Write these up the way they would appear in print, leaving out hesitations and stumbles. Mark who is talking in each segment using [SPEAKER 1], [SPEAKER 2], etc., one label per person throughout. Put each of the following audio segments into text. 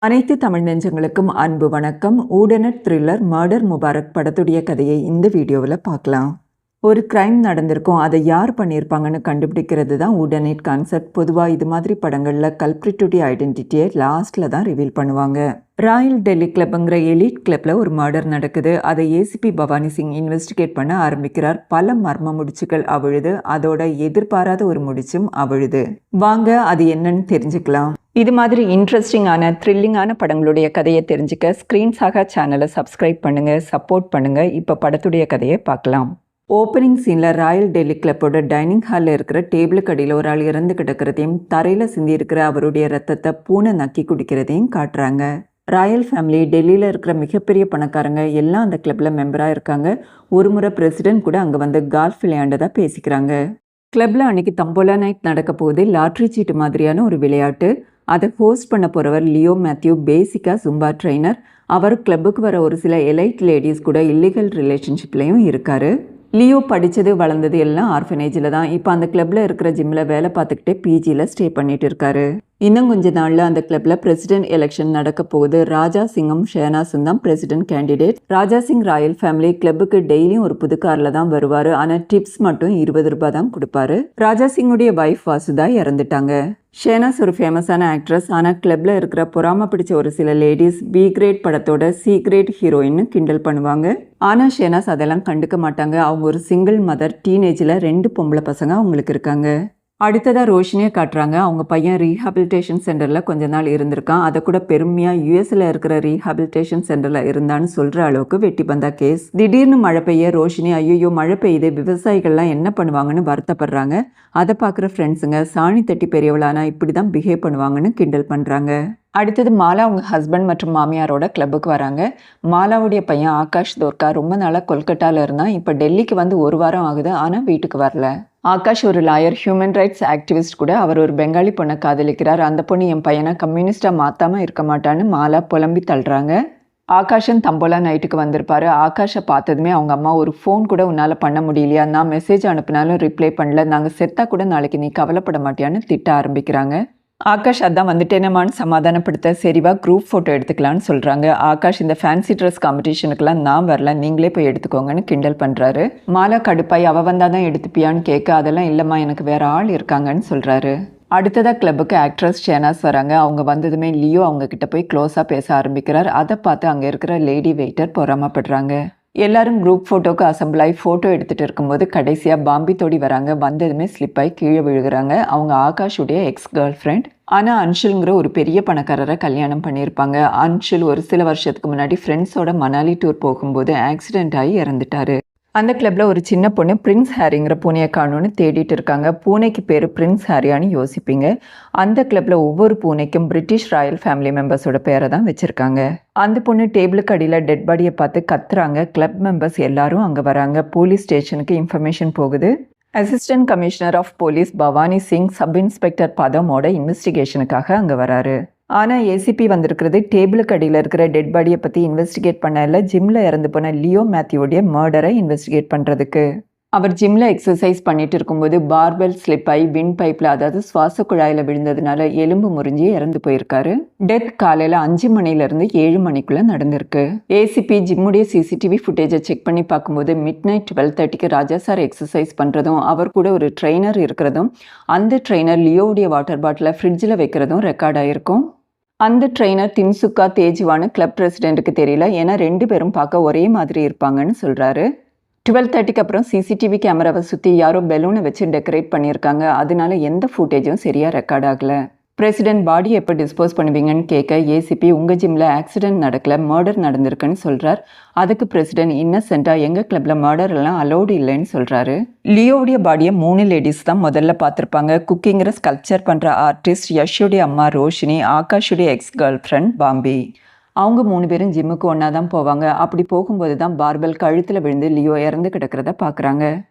[SPEAKER 1] அனைத்து தமிழ் நெஞ்சங்களுக்கும் அன்பு வணக்கம். ஊடனட் த்ரில்லர் மர்டர் முபாரக் படத்துடைய கதையை இந்த வீடியோவில் பார்க்கலாம். ஒரு கிரைம் நடந்திருக்கும், அதை யார் பண்ணியிருப்பாங்கன்னு கண்டுபிடிக்கிறது தான் ஊடனட் கான்செப்ட். பொதுவாக இது மாதிரி படங்களில் கல்பிரிட்டுடைய ஐடென்டிட்டியை லாஸ்ட்டில் தான் ரிவீல் பண்ணுவாங்க. ராயல் டெல்லி கிளப்புங்கிற எலிட் கிளப்பில் ஒரு மர்டர் நடக்குது. அதை ஏசிபி பவானி சிங் இன்வெஸ்டிகேட் பண்ண ஆரம்பிக்கிறார். பல மர்ம முடிச்சுகள் அவிழுது, அதோட எதிர்பாராத ஒரு முடிச்சும் அவிழுது. வாங்க அது என்னன்னு தெரிஞ்சுக்கலாம். இது மாதிரி இன்ட்ரெஸ்டிங்கான த்ரில்லிங்கான படங்களுடைய கதையை தெரிஞ்சுக்க ஸ்க்ரீன் சாகா சேனலை சப்ஸ்கிரைப் பண்ணுங்கள், சப்போர்ட் பண்ணுங்கள். இப்போ படத்துடைய கதையை பார்க்கலாம். ஓப்பனிங் சீனில் ராயல் டெல்லி கிளப்போட டைனிங் ஹாலில் இருக்கிற டேபிளுக்கு அடியில் ஒரு ஆள் இறந்து கிடக்கிறதையும் தரையில் சிந்தி இருக்கிற அவருடைய ரத்தத்தை பூனை நக்கி குடிக்கிறதையும் காட்டுறாங்க. ராயல் ஃபேமிலி, டெல்லியில் இருக்கிற மிகப்பெரிய பணக்காரங்க எல்லாம் அந்த கிளப்பில் மெம்பராக இருக்காங்க. ஒரு முறை பிரசிடென்ட் கூட அங்கே வந்து கால்ஃப் விளையாண்டதாக பேசிக்கிறாங்க. கிளப்பில் அன்றைக்கி தம்போலா நைட் நடக்க போகுது. லாட்ரி சீட்டு மாதிரியான ஒரு விளையாட்டு. அதை ஹோஸ்ட் பண்ண போகிறவர் லியோ மேத்யூ, பேசிக்காக ஜும்பா ட்ரெயினர். அவர் கிளப்புக்கு வர ஒரு சில எலைட் லேடிஸ் கூட இல்லீகல் ரிலேஷன்ஷிப்லேயும் இருக்கார். லியோ படித்தது வளர்ந்தது எல்லாம் ஆர்ஃபனேஜில் தான். இப்போ அந்த கிளப்பில் இருக்கிற ஜிம்மில் வேலை பார்த்துக்கிட்டே பிஜியில் ஸ்டே பண்ணிட்டு இருக்காரு. இன்னும் கொஞ்ச நாளில் அந்த கிளப்பில் பிரசிடென்ட் எலெக்ஷன் நடக்க போகுது. ராஜா சிங்கும் ஷேனாஸும் தான் பிரசிடென்ட் கேண்டிடேட். ராஜா சிங் ராயல் ஃபேமிலி கிளப்புக்கு டெய்லியும் ஒரு புது காரில் தான் வருவார். ஆனால் டிப்ஸ் மட்டும் 20 ரூபாய் தான் கொடுப்பாரு. ராஜா சிங்குடைய வைஃப் வாசுதா இறந்துட்டாங்க. ஷேனாஸ் ஒரு ஃபேமஸான ஆக்ட்ரஸ். ஆனால் கிளப்பில் இருக்கிற பொறாம பிடிச்ச ஒரு சில லேடிஸ் பி கிரேட் படத்தோட சி கிரேட் ஹீரோயின்னு கிண்டல் பண்ணுவாங்க. ஆனால் ஷேனாஸ் அதெல்லாம் கண்டுக்க மாட்டாங்க. அவங்க ஒரு சிங்கிள் மதர். டீனேஜில் 2 பொம்பளை பசங்க அவங்களுக்கு இருக்காங்க. அடுத்ததாக ரோஷினியை காட்டுறாங்க. அவங்க பையன் ரீஹாபிலிட்டேஷன் சென்டரில் கொஞ்ச நாள் இருந்திருக்கான். அதை கூட பெருமையாக யூஎஸில் இருக்கிற ரீஹாபிலிட்டேஷன் சென்டரில் இருந்தான்னு சொல்கிற அளவுக்கு வெட்டி பந்தா கேஸ். திடீர்னு மழை பெய்ய ரோஷினி ஐயோ மழை பெய்யுது, விவசாயிகள்லாம் என்ன பண்ணுவாங்கன்னு வருத்தப்படுறாங்க. அதை பார்க்குற ஃப்ரெண்ட்ஸுங்க சாணி தட்டி பெரியவளானா இப்படி தான் பிஹேவ் பண்ணுவாங்கன்னு கிண்டல் பண்ணுறாங்க. அடுத்தது மாலா அவங்க ஹஸ்பண்ட் மற்றும் மாமியாரோட கிளப்புக்கு வராங்க. மாலாவுடைய பையன் ஆகாஷ் தோர்கா ரொம்ப நாளாக கொல்கட்டாவில் இருந்தான். இப்போ டெல்லிக்கு வந்து 1 வாரம் ஆகுது, ஆனால் வீட்டுக்கு வரல. ஆகாஷ் ஒரு லாயர், ஹியூமன் ரைட்ஸ் ஆக்டிவிஸ்ட் கூட. அவர் ஒரு பெங்காலி பொண்ணை காதலிக்கிறார். அந்த பொண்ணு என் பையனை கம்யூனிஸ்டாக மாற்றாமல் இருக்க மாட்டான்னு மாலா புலம்பி தள்ளுறாங்க. ஆகாஷன் தம்போலா நைட்டுக்கு வந்திருப்பாரு. ஆகாஷை பார்த்ததுமே அவங்க அம்மா, ஒரு ஃபோன் கூட உன்னால் பண்ண முடியலையா? நான் மெசேஜ் அனுப்பினாலும் ரிப்ளை பண்ணல. நாங்கள் செத்தா கூட நாளைக்கு நீ கவலைப்பட மாட்டியான்னு திட்ட ஆரம்பிக்கிறாங்க. ஆகாஷ் அதான் வந்துட்டேனமான்னு சமாதானப்படுத்த, சரிவா குரூப் ஃபோட்டோ எடுத்துக்கலான்னு சொல்கிறாங்க. ஆகாஷ், இந்த ஃபேன்சி ட்ரெஸ் காம்படிஷனுக்கெல்லாம் நான் வரல, நீங்களே போய் எடுத்துக்கோங்கன்னு கிண்டல் பண்ணுறாரு. மாலா கடுப்பாய் அவள் வந்தால் தான் எடுத்துப்பியான்னு கேட்க, அதெல்லாம் இல்லைம்மா எனக்கு வேறு ஆள் இருக்காங்கன்னு சொல்கிறாரு. அடுத்ததாக கிளப்புக்கு ஆக்ட்ரஸ் ஷேனாஸ் வராங்க. அவங்க வந்ததுமே லியோ அவங்கக்கிட்ட போய் க்ளோஸாக பேச ஆரம்பிக்கிறார். அதை பார்த்து அங்கே இருக்கிற லேடி வெயிட்டர் பொறாமப்படுறாங்க. எல்லாரும் குரூப் ஃபோட்டோக்கு அசம்பிள் ஆகி ஃபோட்டோ எடுத்துகிட்டு இருக்கும்போது கடைசியாக பாம்பி தோடி வராங்க. வந்ததுமே ஸ்லிப்பாகி கீழே விழுகிறாங்க. அவங்க ஆகாஷுடைய எக்ஸ் கேர்ள் ஃப்ரெண்ட். ஆனால் அன்ஷுல்ங்கிற ஒரு பெரிய பணக்காரரை கல்யாணம் பண்ணியிருப்பாங்க. அன்ஷுல் ஒரு சில வருஷத்துக்கு முன்னாடி ஃப்ரெண்ட்ஸோட மணாலி டூர் போகும்போது ஆக்சிடென்ட் ஆகி இறந்துட்டாரு. அந்த கிளப்பில் ஒரு சின்ன பொண்ணு பிரின்ஸ் ஹாரிங்கிற பூனையை காணும்னு தேடிட்டு இருக்காங்க. பூனைக்கு பேர் பிரின்ஸ் ஹாரியான்னு யோசிப்பீங்க. அந்த கிளப்பில் ஒவ்வொரு பூனைக்கும் பிரிட்டிஷ் ராயல் ஃபேமிலி மெம்பர்ஸோட பேரை தான் வச்சுருக்காங்க. அந்த பொண்ணு டேபிளுக்கு அடியில் டெட் பாடியை பார்த்து கத்துறாங்க. கிளப் மெம்பர்ஸ் எல்லாரும் அங்கே வராங்க. போலீஸ் ஸ்டேஷனுக்கு இன்ஃபர்மேஷன் போகுது. Assistant commissioner of police Bhavani Singh sub inspector பதமோட இன்வெஸ்டிகேஷனுக்காக அங்கே வராரு. ஆனால் ஏசிபி வந்திருக்கிறது டேபிளுக்கு அடியில் இருக்கிற டெட் பாடியை பற்றி இன்வெஸ்டிகேட் பண்ண இல்லை, ஜிம்மில் இறந்து போன லியோ மேத்யூடைய மர்டரை இன்வெஸ்டிகேட் பண்ணுறதுக்கு. அவர் ஜிம்மில் எக்ஸசைஸ் பண்ணிட்டு இருக்கும்போது பார்பெல் ஸ்லிப் ஆகி வின் பைப்பில், அதாவது சுவாச குழாயில் விழுந்ததுனால எலும்பு முறிஞ்சி இறந்து போயிருக்காரு. டெத் காலையில் 5 மணிலேருந்து 7 மணிக்குள்ளே நடந்திருக்கு. ஏசிபி ஜிம்முடைய சிசிடிவி ஃபுட்டேஜை செக் பண்ணி பார்க்கும்போது மிட் நைட் 12:30க்கு ராஜா சார் எக்ஸசைஸ் பண்ணுறதும் அவர் கூட ஒரு ட்ரெயினர் இருக்கிறதும் அந்த ட்ரெயினர் லியோவுடைய வாட்டர் பாட்டிலை ஃப்ரிட்ஜில் வைக்கிறதும் ரெக்கார்ட் ஆகிருக்கும். அந்த ட்ரெயினர் தின்சுக்கா தேஜிவான்னு கிளப் பிரசிடென்ட்டுக்கு தெரியல, ஏன்னா 2 பேரும் பார்க்க ஒரே மாதிரி இருப்பாங்கன்னு சொல்கிறாரு. 12:30க்கு அப்புறம் சிசிடிவி கேமராவை சுற்றி யாரோ பெலூனை வச்சு டெக்கரேட் பண்ணியிருக்காங்க. அதனால எந்த ஃபுட்டேஜும் சரியாக ரெக்கார்ட் ஆகலை. பிரசிடென்ட் பாடி எப்போ டிஸ்போஸ் பண்ணுவீங்கன்னு கேட்க, ஏசிபி உங்கள் ஜிம்மில் ஆக்சிடென்ட் நடக்கல, மர்டர் நடந்திருக்குன்னு சொல்கிறார். அதுக்கு பிரசிடென்ட் இன்னசென்ட்டாக எங்கள் கிளப்பில் மர்டர் எல்லாம் அலோடு இல்லைன்னு சொல்கிறாரு. லியோவுடைய பாடியை 3 லேடிஸ் தான் முதல்ல பார்த்துருப்பாங்க. குக்கிங்கிற ஸ்கல்ப்சர் பண்ணுற ஆர்டிஸ்ட், யஷோடைய அம்மா Roshini, ஆகாஷுடைய X girl friend Bambi. அவங்க 3 பேரும் ஜிம்முக்கு ஒன்றா தான் போவாங்க. அப்படி போகும்போது தான் பார்பெல் கழுத்தில் விழுந்து லியோ இறந்து கிடக்கிறத பார்க்குறாங்க.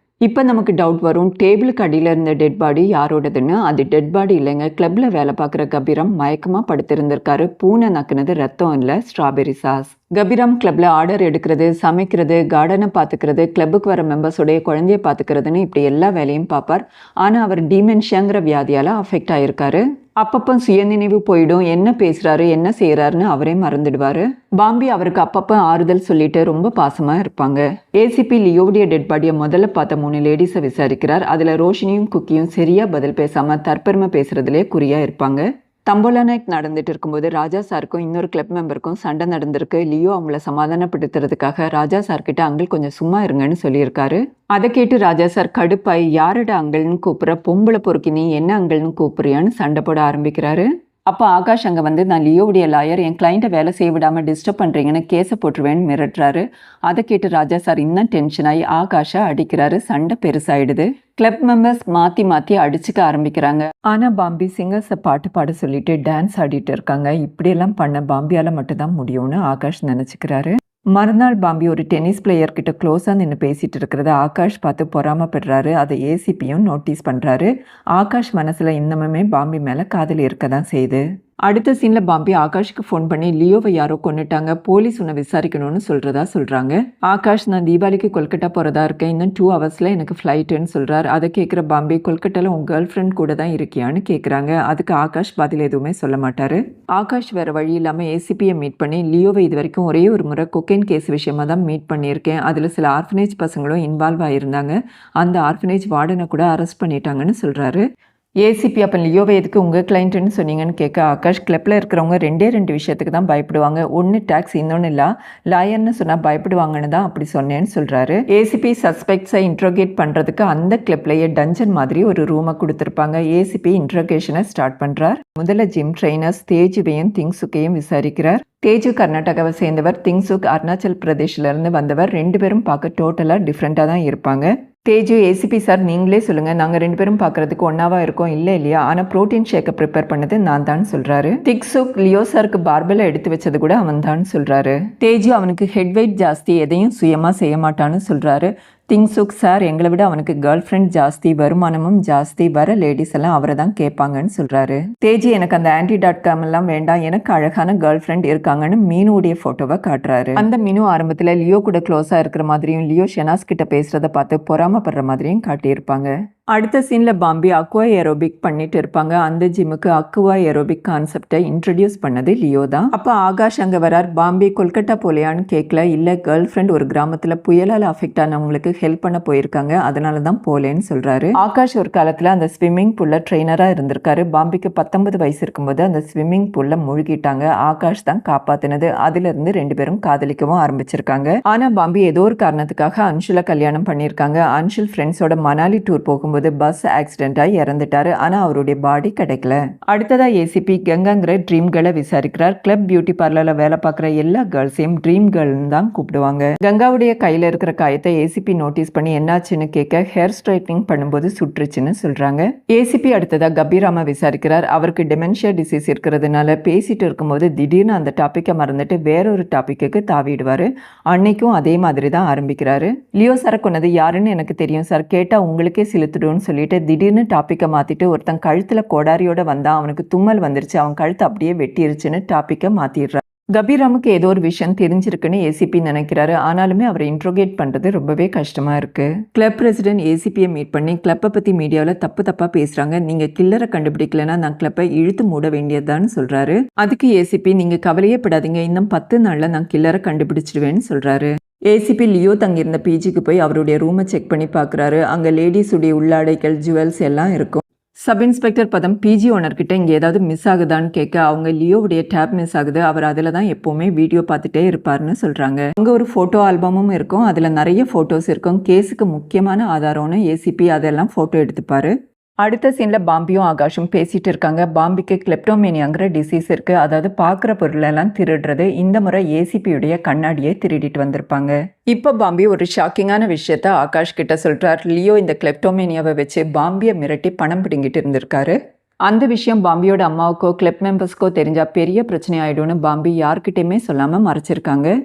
[SPEAKER 1] இப்போ நமக்கு டவுட் வரும், டேபிளுக்கு அடியில் இருந்த டெட் பாடி யாரோடதுன்னு. அது டெட் பாடி இல்லைங்க, கிளப்பில் வேலை பார்க்குற கபிராம் மயக்கமாக படுத்திருந்திருக்காரு. பூனை நக்குனது ரத்தம் இல்லை, ஸ்ட்ராபெரி சாஸ். கபிராம் கிளப்பில் ஆர்டர் எடுக்கிறது, சமைக்கிறது, கார்டனை பார்த்துக்கிறது, கிளப்புக்கு வர மெம்பர்ஸோடைய குழந்தைய பார்த்துக்கிறதுன்னு இப்படி எல்லா வேலையும் பார்ப்பார். ஆனால் அவர் டீமென்ஷியாங்கிற வியாதியால் அஃபெக்ட் ஆகிருக்காரு. அப்பப்போ சுயநினைவு போயிடும். என்ன பேசுறாரு என்ன செய்யறாருன்னு அவரே மறந்துடுவாரு. பாம்பி அவருக்கு அப்பப்போ ஆறுதல் சொல்லிட்டு ரொம்ப பாசமா இருப்பாங்க. ஏசிபி லியோவுடைய டெட் பாடியை முதல்ல பார்த்த 3 லேடிஸை விசாரிக்கிறார். அதுல ரோஷினியும் குக்கியும் சரியா பதில் பேசாம தற்பெருமை பேசுறதுலேயே குறியா இருப்பாங்க. தம்போலா நைட் நடந்துட்டு இருக்கும்போது ராஜா சாருக்கும் இன்னொரு கிளப் மெம்பருக்கும் சண்டை நடந்திருக்கு. லியோ அவங்கள சமாதானப்படுத்துறதுக்காக ராஜா சார்கிட்ட அங்கிள் கொஞ்சம் சும்மா இருங்கன்னு சொல்லியிருக்காரு. அதை கேட்டு ராஜா சார் கடுப்பாய் யாரோட அங்கிள்னு கூப்பிட்ற, பொம்பளை பொறுக்கி நீ என்ன அங்கிள்னு கூப்பிடுறியான்னு சண்டை போட ஆரம்பிக்கிறாரு. அப்போ ஆகாஷ் அங்கே வந்து நான் லியோவுடைய லாயர், என் கிளைண்ட்டை வேலை செய்ய விடாமல் டிஸ்டர்ப் பண்ணுறீங்கன்னு கேஸை போட்டுருவேன்னு மிரட்டுறாரு. அதை கேட்டு ராஜா சார் இன்னும் டென்ஷன் ஆகி ஆகாஷை அடிக்கிறாரு. சண்டை பெருசாயிடுது. கிளப் மெம்பர்ஸ் மாற்றி மாற்றி அடிச்சுக்க ஆரம்பிக்கிறாங்க. ஆனால் பாம்பி சிங்கர்ஸை பாட்டு பாட சொல்லிட்டு டான்ஸ் ஆடிட்டு இருக்காங்க. இப்படியெல்லாம் பண்ண பாம்பியால் மட்டும்தான் முடியும்னு ஆகாஷ் நினச்சிக்கிறாரு. மறுநாள் பாம்பி ஒரு டென்னிஸ் பிளேயர் கிட்ட க்ளோஸாக நின்று பேசிட்டு இருக்கிறத ஆகாஷ் பார்த்து பொறாமப்படுறாரு. அதை ஏசிபியும் நோட்டீஸ் பண்ணுறாரு. ஆகாஷ் மனசில் இன்னமுமே பாம்பி மேலே காதல் இருக்க தான் செய்யுது. அடுத்த சீனில் பாம்பி ஆகாஷ்க்கு ஃபோன் பண்ணி லியோவை யாரோ கொண்டுட்டாங்க, போலீஸ் உன்னை விசாரிக்கணும்னு சொல்கிறாங்க. ஆகாஷ் நான் தீபாவளிக்கு கொல்கட்டா போகிறதா இருக்கேன், இன்னும் 2 ஹவர்ஸில் எனக்கு ஃப்ளைட்டுன்னு சொல்கிறார். அதை கேட்குற பாம்பி கொல்கட்டாவில் உங்கள் கேர்ள் ஃப்ரெண்ட் கூட தான் இருக்கியான்னு கேட்குறாங்க. அதுக்கு ஆகாஷ் பதில் எதுவுமே சொல்ல மாட்டார். ஆகாஷ் வேறு வழி இல்லாமல் ஏசிபியை மீட் பண்ணி லியோவை இது வரைக்கும் ஒரே ஒரு முறை கொக்கைன் கேஸ் விஷயமாக தான் மீட் பண்ணியிருக்கேன், அதில் சில ஆர்ஃபனேஜ் பசங்களும் இன்வால்வ் ஆகியிருந்தாங்க, அந்த ஆர்ஃபனேஜ் வார்டனை கூட அரெஸ்ட் பண்ணிட்டாங்கன்னு சொல்கிறாரு. ஏசிபி அப்போ லியோவை எதுக்கு உங்கள் கிளைண்ட்டுன்னு சொன்னீங்கன்னு கேட்க ஆகாஷ் கிளப்பில் இருக்கிறவங்க 2 விஷயத்துக்கு தான் பயப்படுவாங்க, ஒன்று டேக்ஸ், இன்னொன்று இல்லை லாயர்னு சொன்னால் பயப்படுவாங்கன்னு தான் அப்படி சொன்னேன்னு சொல்கிறாரு. ஏசிபி சஸ்பெக்ட்ஸை இன்ட்ரோகேட் பண்ணுறதுக்கு அந்த கிளப்லேயே டஞ்சன் மாதிரி ஒரு ரூமை கொடுத்துருப்பாங்க. ஏசிபி இன்ட்ரோகேஷனை ஸ்டார்ட் பண்ணுறார். முதல்ல ஜிம் ட்ரெயினர்ஸ் தேஜுவையும் திங்சுக்கையும் விசாரிக்கிறார். தேஜு கர்நாடகாவை சேர்ந்தவர், திங்சுக் அருணாச்சல் பிரதேஷ்லேருந்து வந்தவர். 2 பேரும் பார்க்க டோட்டலாக டிஃப்ரெண்ட்டாக தான் இருப்பாங்க. தேஜு ஏசிபி சார் நீங்களே சொல்லுங்கள், நாங்கள் 2 பேரும் பார்க்குறதுக்கு ஒன்றாவா இருக்கோம் இல்லை இல்லையா, ஆனால் ப்ரோட்டீன் ஷேக்கை ப்ரிப்பேர் பண்ணது நான் தான் சொல்கிறாரு. திக்சுக் லியோ சாருக்கு பார்பெல்லாம் எடுத்து வச்சது கூட அவன் தான் சொல்கிறாரு. தேஜு அவனுக்கு ஹெட் வெயிட் ஜாஸ்தி, எதையும் சுயமாக செய்ய மாட்டான்னு சொல்கிறாரு. திங்சுக் சார் எங்களை விட அவனுக்கு கேர்ள் ஃப்ரெண்ட் ஜாஸ்தி, வருமானமும் ஜாஸ்தி, வர லேடிஸ் எல்லாம் அவரை தான் கேட்பாங்கன்னு சொல்கிறாரு. தேஜி எனக்கு அந்த anti.com எல்லாம் வேண்டாம், எனக்கு அழகான கேர்ள் ஃப்ரெண்ட் இருக்காங்கன்னு மீனுடைய ஃபோட்டோவை காட்டுறாரு. அந்த மீனு ஆரம்பத்தில் லியோ கூட க்ளோஸாக இருக்கிற மாதிரியும் லியோ ஷெனாஸ் கிட்ட பேசுகிறத பார்த்து பொறாமப்படுற மாதிரியும் காட்டியிருப்பாங்க. அடுத்த சீனில் பாம்பி அக்வா ஏரோபிக் பண்ணிட்டு இருப்பாங்க. அந்த ஜிம்முக்கு அக்வா ஏரோபிக் கான்செப்டை இன்ட்ரடியூஸ் பண்ணது லியோ தான். அப்போ ஆகாஷ் அங்கே வரார். பாம்பி கொல்கட்டா போலையான்னு கேட்கல. இல்லை கேர்ள் ஃப்ரெண்ட் ஒரு கிராமத்தில் புயலால் அஃபெக்ட் ஆனவங்களுக்கு ஹெல்ப் பண்ண போயிருக்காங்க, அதனால தான் போலேன்னு சொல்கிறாரு. ஆகாஷ் ஒரு காலத்தில் அந்த ஸ்விம்மிங் பூலில் ட்ரெயினராக இருந்திருக்காரு. பாம்பிக்கு 19 வயசு இருக்கும்போது அந்த ஸ்விம்மிங் பூலில் முழுகிட்டாங்க. ஆகாஷ் தான் காப்பாற்றினது. அதிலிருந்து 2 பேரும் காதலிக்கவும் ஆரம்பிச்சிருக்காங்க. ஆனால் பாம்பி ஏதோ ஒரு காரணத்துக்காக அன்ஷுலை கல்யாணம் பண்ணியிருக்காங்க. அன்ஷுல் ஃப்ரெண்ட்ஸோட மணாலி டூர் போகும்போது பஸ் ஆக்சிடென்ட் ஆகி இறந்துட்டாரு. ஆனால் அவருடைய பாடி கிடைக்கல. அடுத்ததா ஏசிபி கங்காங்கிற ட்ரீம் கேர்ளை விசாரிக்கிறார். கிளப் பியூட்டி பார்லர்ல வேலை பார்க்குற எல்லா கேர்ள்ஸையும் ட்ரீம் கேர்ள்னு தான் கூப்பிடுவாங்க. கங்காவுடைய கையில் இருக்கிற காயத்தை ஏசிபி நோட்டீஸ் பண்ணி என்னாச்சுன்னு கேட்க ஹேர் ஸ்ட்ரைட்னிங் பண்ணும்போது சுற்றுச்சுன்னு சொல்றாங்க. ஏசிபி அடுத்ததா கபீராமா விசாரிக்கிறார். அவருக்கு டெமென்ஷியா டிசீஸ் இருக்கிறதுனால பேசிட்டு இருக்கும்போது திடீர்னு அந்த டாப்பிக்கை மறந்துட்டு வேறொரு டாப்பிக்கு தாவிடுவாரு. அன்னைக்கும் அதே மாதிரி தான் ஆரம்பிக்கிறாரு. லியோ சாரை கொன்னது யாருன்னு எனக்கு தெரியும் சார், கேட்டா உங்களுக்கே சிலுத்துடும் சொல்லிட்டு திடீர்னு டாப்பிக்கை மாத்திட்டு ஒருத்தன் கழுத்துல கோடாரியோட வந்தா, அவனுக்கு தும்மல் வந்துருச்சு, அவன் கழுத்து அப்படியே வெட்டிருச்சுன்னு டாப்பிக்கை மாத்திடுறாரு. கபீராமுக்கு ஏதோ ஒரு விஷயம் தெரிஞ்சிருக்குன்னு ஏசிபி நினைக்கிறாரு. ஆனாலுமே அவரை இன்ட்ரோகேட் பண்ணுறது ரொம்பவே கஷ்டமா இருக்கு. கிளப் பிரசிடென்ட் ஏசிபியை மீட் பண்ணி கிளப்பை பற்றி மீடியாவில் தப்பாக பேசுகிறாங்க, நீங்கள் கில்லரை கண்டுபிடிக்கலன்னா நான் கிளப்பை இழுத்து மூட வேண்டியதுதான்னு சொல்கிறாரு. அதுக்கு ஏசிபி நீங்கள் கவலையே படாதீங்க, இன்னும் 10 நாளில் நான் கில்லரை கண்டுபிடிச்சிடுவேன்னு சொல்கிறாரு. ஏசிபி லியோ தங்கியிருந்த பிஜிக்கு போய் அவருடைய ரூமை செக் பண்ணி பார்க்குறாரு. அங்கே லேடிஸுடைய உள்ளாடைகள், ஜுவல்ஸ் எல்லாம் இருக்கும். சப் இன்ஸ்பெக்டர் பதம் பிஜி ஓனர்கிட்ட இங்கே ஏதாவது மிஸ் ஆகுதான்னு கேட்க அவங்க லியோவுடைய டேப் மிஸ் ஆகுது, அவர் அதில் தான் எப்போவுமே வீடியோ பார்த்துட்டே இருப்பார்னு சொல்கிறாங்க. அங்கே ஒரு ஃபோட்டோ ஆல்பமும் இருக்கும், அதில் நிறைய ஃபோட்டோஸ் இருக்கும். கேஸுக்கு முக்கியமான ஆதாரம்னு ஏசிபி அதெல்லாம் ஃபோட்டோ எடுத்துப்பார். அடுத்த சீனில் பாம்பியும் ஆகாஷும் பேசிகிட்டு இருக்காங்க. பாம்பிக்கு கிளெப்டோமேனியாங்கிற டிசீஸ் இருக்குது, அதாவது பார்க்குற பொருளெல்லாம் திருடுறது. இந்த முறை ஏசிபியுடைய கண்ணாடியை திருடிட்டு வந்திருப்பாங்க. இப்போ பாம்பி ஒரு ஷாக்கிங்கான விஷயத்த ஆகாஷ் கிட்ட சொல்கிறார். லியோ இந்த கிளெப்டோமேனியாவை வச்சு பாம்பியை மிரட்டி பணம் பிடிங்கிட்டு இருந்திருக்காரு. அந்த விஷயம் பாம்பியோட அம்மாவுக்கோ கிளப் மெம்பர்ஸ்க்கோ தெரிஞ்சால் பெரிய பிரச்சனை ஆகிடும்னு பாம்பி யார்கிட்டையுமே சொல்லாமல் மறைச்சிருக்காங்க.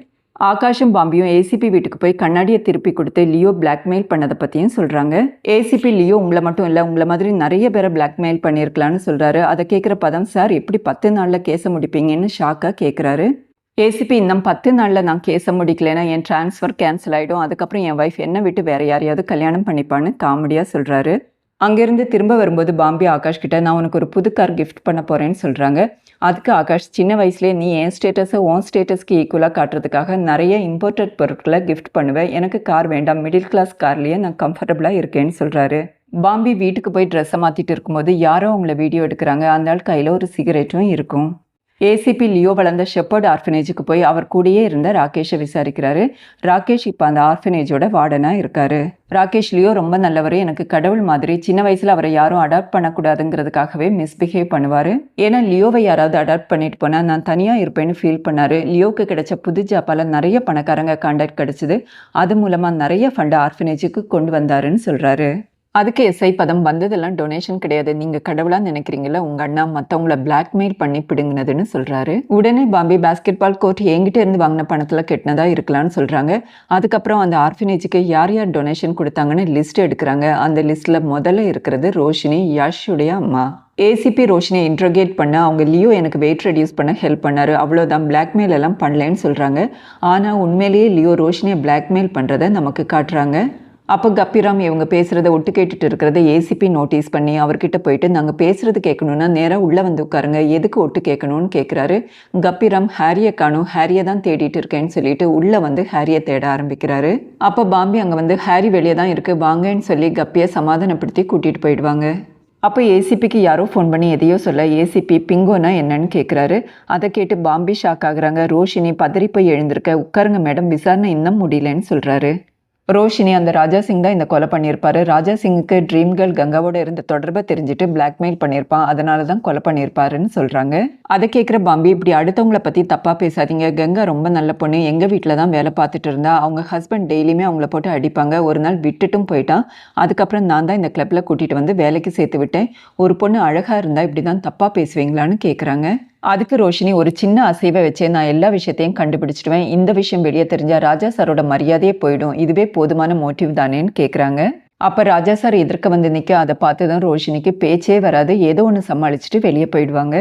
[SPEAKER 1] ஆகாஷும் பாம்பியும் ஏசிபி வீட்டுக்கு போய் கண்ணாடியை திருப்பி கொடுத்து லியோ பிளாக்மெயில் பண்ணதை பற்றியும் சொல்கிறாங்க. ஏசிபி லியோ உங்களை மட்டும் இல்லை, உங்களை மாதிரி நிறைய பேரை பிளாக்மெயில் பண்ணியிருக்கலான்னு சொல்கிறாரு. அதை கேட்குற பதம் சார் எப்படி 10 நாளில் கேஸை முடிப்பீங்கன்னு ஷாக்காக கேட்குறாரு. ஏசிபி இன்னும் 10 நாளில் நான் கேஸை முடிக்கலைன்னா என் டிரான்ஸ்ஃபர் கேன்சல் ஆகிடும், அதுக்கப்புறம் என் ஒய்ஃப் என்னை விட்டு வேறு யாரையாவது கல்யாணம் பண்ணிப்பான்னு காமெடியாக சொல்கிறாரு. அங்கேருந்து திரும்ப வரும்போது பாம்பே ஆகாஷ் கிட்ட நான் உனக்கு ஒரு புது கார் கிஃப்ட் பண்ண போகிறேன்னு சொல்கிறாங்க. அதுக்கு ஆகாஷ் சின்ன வயசுலேயே நீ என் ஸ்டேட்டஸை உன் ஸ்டேட்டஸ்க்கு ஈக்குவலாக காட்டுறதுக்காக நிறைய இம்போர்ட்டட் பொருட்களை கிஃப்ட் பண்ணுவேன், எனக்கு கார் வேண்டாம், மிடில் கிளாஸ் கார்லேயே நான் கம்ஃபர்டபுளாக இருக்கேன்னு சொல்கிறாரு. பாம்பே வீட்டுக்கு போய் ட்ரெஸ்ஸை மாற்றிட்டு இருக்கும்போது யாரோ அவங்கள வீடியோ எடுக்கிறாங்க. அந்த ஆள் கையில் ஒரு சிகரெட்டும் இருக்கும். ஏசிபி லியோ வளர்ந்த ஷெப்பர்ட் ஆர்ஃபனேஜுக்கு போய் அவர் கூடயே இருந்த ராகேஷை விசாரிக்கிறாரு. ராகேஷ் இப்போ அந்த ஆர்ஃபனேஜோட வார்டனாக இருக்காரு. ராகேஷ் லியோ ரொம்ப நல்லவர், எனக்கு கடவுள் மாதிரி, சின்ன வயசில் அவரை யாரும் அடாப்ட் பண்ணக்கூடாதுங்கிறதுக்காகவே மிஸ்பிஹேவ் பண்ணுவார். ஏன்னா லியோவை யாராவது அடாப்ட் பண்ணிட்டு போனால் நான் தனியாக இருப்பேன்னு ஃபீல் பண்ணார். லியோவுக்கு கிடைச்ச புது ஜாப்பால் நிறைய பணக்காரங்க கான்டாக்ட் கிடச்சிது. அது மூலமாக நிறைய ஃபண்டை ஆர்ஃபனேஜுக்கு கொண்டு வந்தாருன்னு சொல்கிறாரு. அதுக்கு எஸ்ஐ பதம் வந்ததெல்லாம் டொனேஷன் கிடையாது, நீங்கள் கடவுளாக நினைக்கிறீங்களா, உங்கள் அண்ணா மற்றவங்கள பிளாக்மெயில் பண்ணி பிடுங்கினதுன்னு சொல்கிறாரு. உடனே பாம்பே பேஸ்கெட் பால் கோர்ட் என்கிட்ட இருந்து வாங்கின பணத்தில் கெட்டினதா இருக்கலாம்னு சொல்கிறாங்க. அதுக்கப்புறம் அந்த ஆர்ஃபனேஜுக்கு யார் யார் டொனேஷன் கொடுத்தாங்கன்னு லிஸ்ட் எடுக்கிறாங்க. அந்த லிஸ்ட்டில் முதல்ல இருக்கிறது ரோஷினி, யாஷுடைய அம்மா. ஏசிபி ரோஷினியை இன்ட்ரோகேட் பண்ண அவங்க லியோ எனக்கு வெயிட் ரெடியூஸ் பண்ண ஹெல்ப் பண்ணார், அவ்வளோதான், பிளாக்மெயில் எல்லாம் பண்ணலன்னு சொல்கிறாங்க. ஆனால் உண்மையிலேயே லியோ ரோஷினியை பிளாக்மெயில் பண்ணுறதை நமக்கு காட்டுறாங்க. அப்போ கப்பிராம் இவங்க பேசுகிறத ஒட்டு கேட்டுட்டு இருக்கிறத ஏசிபி நோட்டீஸ் பண்ணி அவர்கிட்ட போயிட்டு நாங்கள் பேசுகிறது கேட்கணுன்னா நேராக உள்ளே வந்து உட்காருங்க, எதுக்கு ஒட்டு கேட்கணும்னு கேட்குறாரு. கப்பிராம் ஹாரியை காணும், ஹாரியை தான் தேடிட்டு இருக்கேன்னு சொல்லிட்டு உள்ளே வந்து ஹாரியை தேட ஆரம்பிக்கிறாரு. அப்போ பாம்பே அங்கே வந்து ஹாரி வெளியே தான் இருக்குது வாங்கன்னு சொல்லி கப்பியை சமாதானப்படுத்தி கூட்டிகிட்டு போயிடுவாங்க. அப்போ ஏசிபிக்கு யாரோ ஃபோன் பண்ணி எதையோ சொல்ல ஏசிபி பிங்கோனா என்னன்னு கேட்குறாரு. அதை கேட்டு பாம்பே ஷாக் ஆகுறாங்க. ரோஷினி பதறி போய் எழுந்திருக்க, உட்காருங்க மேடம், விசாரணை இன்னும் முடியலன்னு சொல்கிறாரு. ரோஷினி அந்த ராஜா சிங் தான் இந்த கொலை பண்ணியிருப்பாரு. ராஜா சிங்குக்கு ட்ரீம் கேர்ள் கங்காவோட இருந்த தொடர்பை தெரிஞ்சுட்டு பிளாக்மெயில் பண்ணியிருப்பான், அதனால தான் கொலை பண்ணியிருப்பாருன்னு சொல்கிறாங்க. அதை கேட்குற பாம்பே, இப்படி அடுத்தவங்கள பற்றி தப்பாக பேசாதீங்க, கங்கா ரொம்ப நல்ல பொண்ணு, எங்கள் வீட்டில் தான் வேலை பார்த்துட்டு இருந்தா, அவங்க ஹஸ்பண்ட் டெய்லியுமே அவங்கள போட்டு அடிப்பாங்க, ஒரு நாள் விட்டுட்டும் போயிட்டான், அதுக்கப்புறம் நான் தான் இந்த கிளப்பில் கூட்டிகிட்டு வந்து வேலைக்கு சேர்த்து விட்டேன், ஒரு பொண்ணு அழகாக இருந்தால் இப்படி தான் தப்பாக பேசுவீங்களான்னு கேட்குறாங்க. அதுக்கு ரோஷினி, ஒரு சின்ன அசைவை வச்சே நான் எல்லா விஷயத்தையும் கண்டுபிடிச்சிடுவேன், இந்த விஷயம் வெளியே தெரிஞ்சால் ராஜா சாரோட மரியாதையே போயிடும், இதுவே போதுமான மோட்டிவ் தானேன்னு கேட்குறாங்க. அப்போ ராஜா சார் எதிர்க்க வந்து நிற்க அதை பார்த்து தான் ரோஷினிக்கு பேச்சே வராது, ஏதோ ஒன்று சமாளிச்சுட்டு வெளியே போயிடுவாங்க.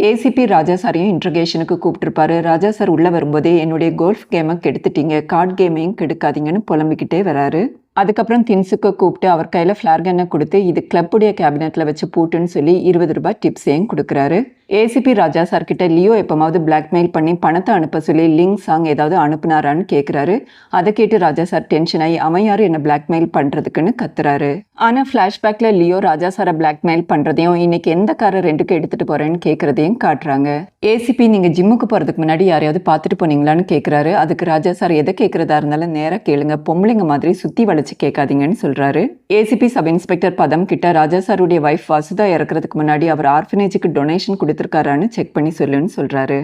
[SPEAKER 1] ஏசிபி ராஜா சாரையும் இன்ட்ரோகேஷனுக்கு கூப்பிட்டுருப்பாரு. ராஜா சார் உள்ளே வரும்போதே என்னுடைய கோல்ஃப் கேமை கெடுத்துட்டீங்க, கார்டு கேமையும் கெடுக்காதீங்கன்னு புலம்பிக்கிட்டே வராரு. அதுக்கப்புறம் தின்ஸுக்கு கூப்பிட்டு அவர் கையில் ஃப்ளார் கன்னை கொடுத்து இது கிளப்புடைய கேபினெட்டில் வச்சு பூட்டுன்னு சொல்லி 20 ரூபாய் டிப்ஸையும் கொடுக்குறாரு. ஏசிபி ராஜா சார்கிட்ட லியோ எப்போமாவது பிளாக்மெயில் பண்ணி பணத்தை அனுப்ப சொல்லி லிங்க் சாங் ஏதாவது அனுப்புனாரான்னு கேட்குறாரு. அதை கேட்டு ராஜா சார் டென்ஷன் ஆகி அவன் யார் என்ன பிளாக்மெயில் பண்ணுறதுக்குன்னு கத்துறாரு. ஆனால் ஃப்ளாஷ்பேக்கில் லியோ ராஜா சாரை பிளாக்மெயில் பண்ணுறதையும் இன்னைக்கு எந்த காரை ரெண்டுக்கு எடுத்துகிட்டு போகிறேன்னு கேட்குறதையும் காட்டுறாங்க. ஏசிபி நீங்கள் ஜிம்முக்கு போகிறதுக்கு முன்னாடி யாரையாவது பார்த்துட்டு போனீங்களான்னு கேட்குறாரு. அதுக்கு ராஜா சார் எதை கேட்குறதா இருந்தாலும் நேராக கேளுங்க, பொம்பளைங்க மாதிரி சுற்றி வளைச்சு கேட்காதீங்கன்னு சொல்கிறாரு. ஏசிபி சப் இன்ஸ்பெக்டர் பதம் கிட்ட ராஜா சாருடைய வைஃப் வசுதா இறக்குறதுக்கு முன்னாடி அவர் ஆர்ஃபனேஜுக்கு டொனேஷன் கொடுத்துருக்காரான்னு செக் பண்ணி சொல்லுன்னு சொல்கிறாரு.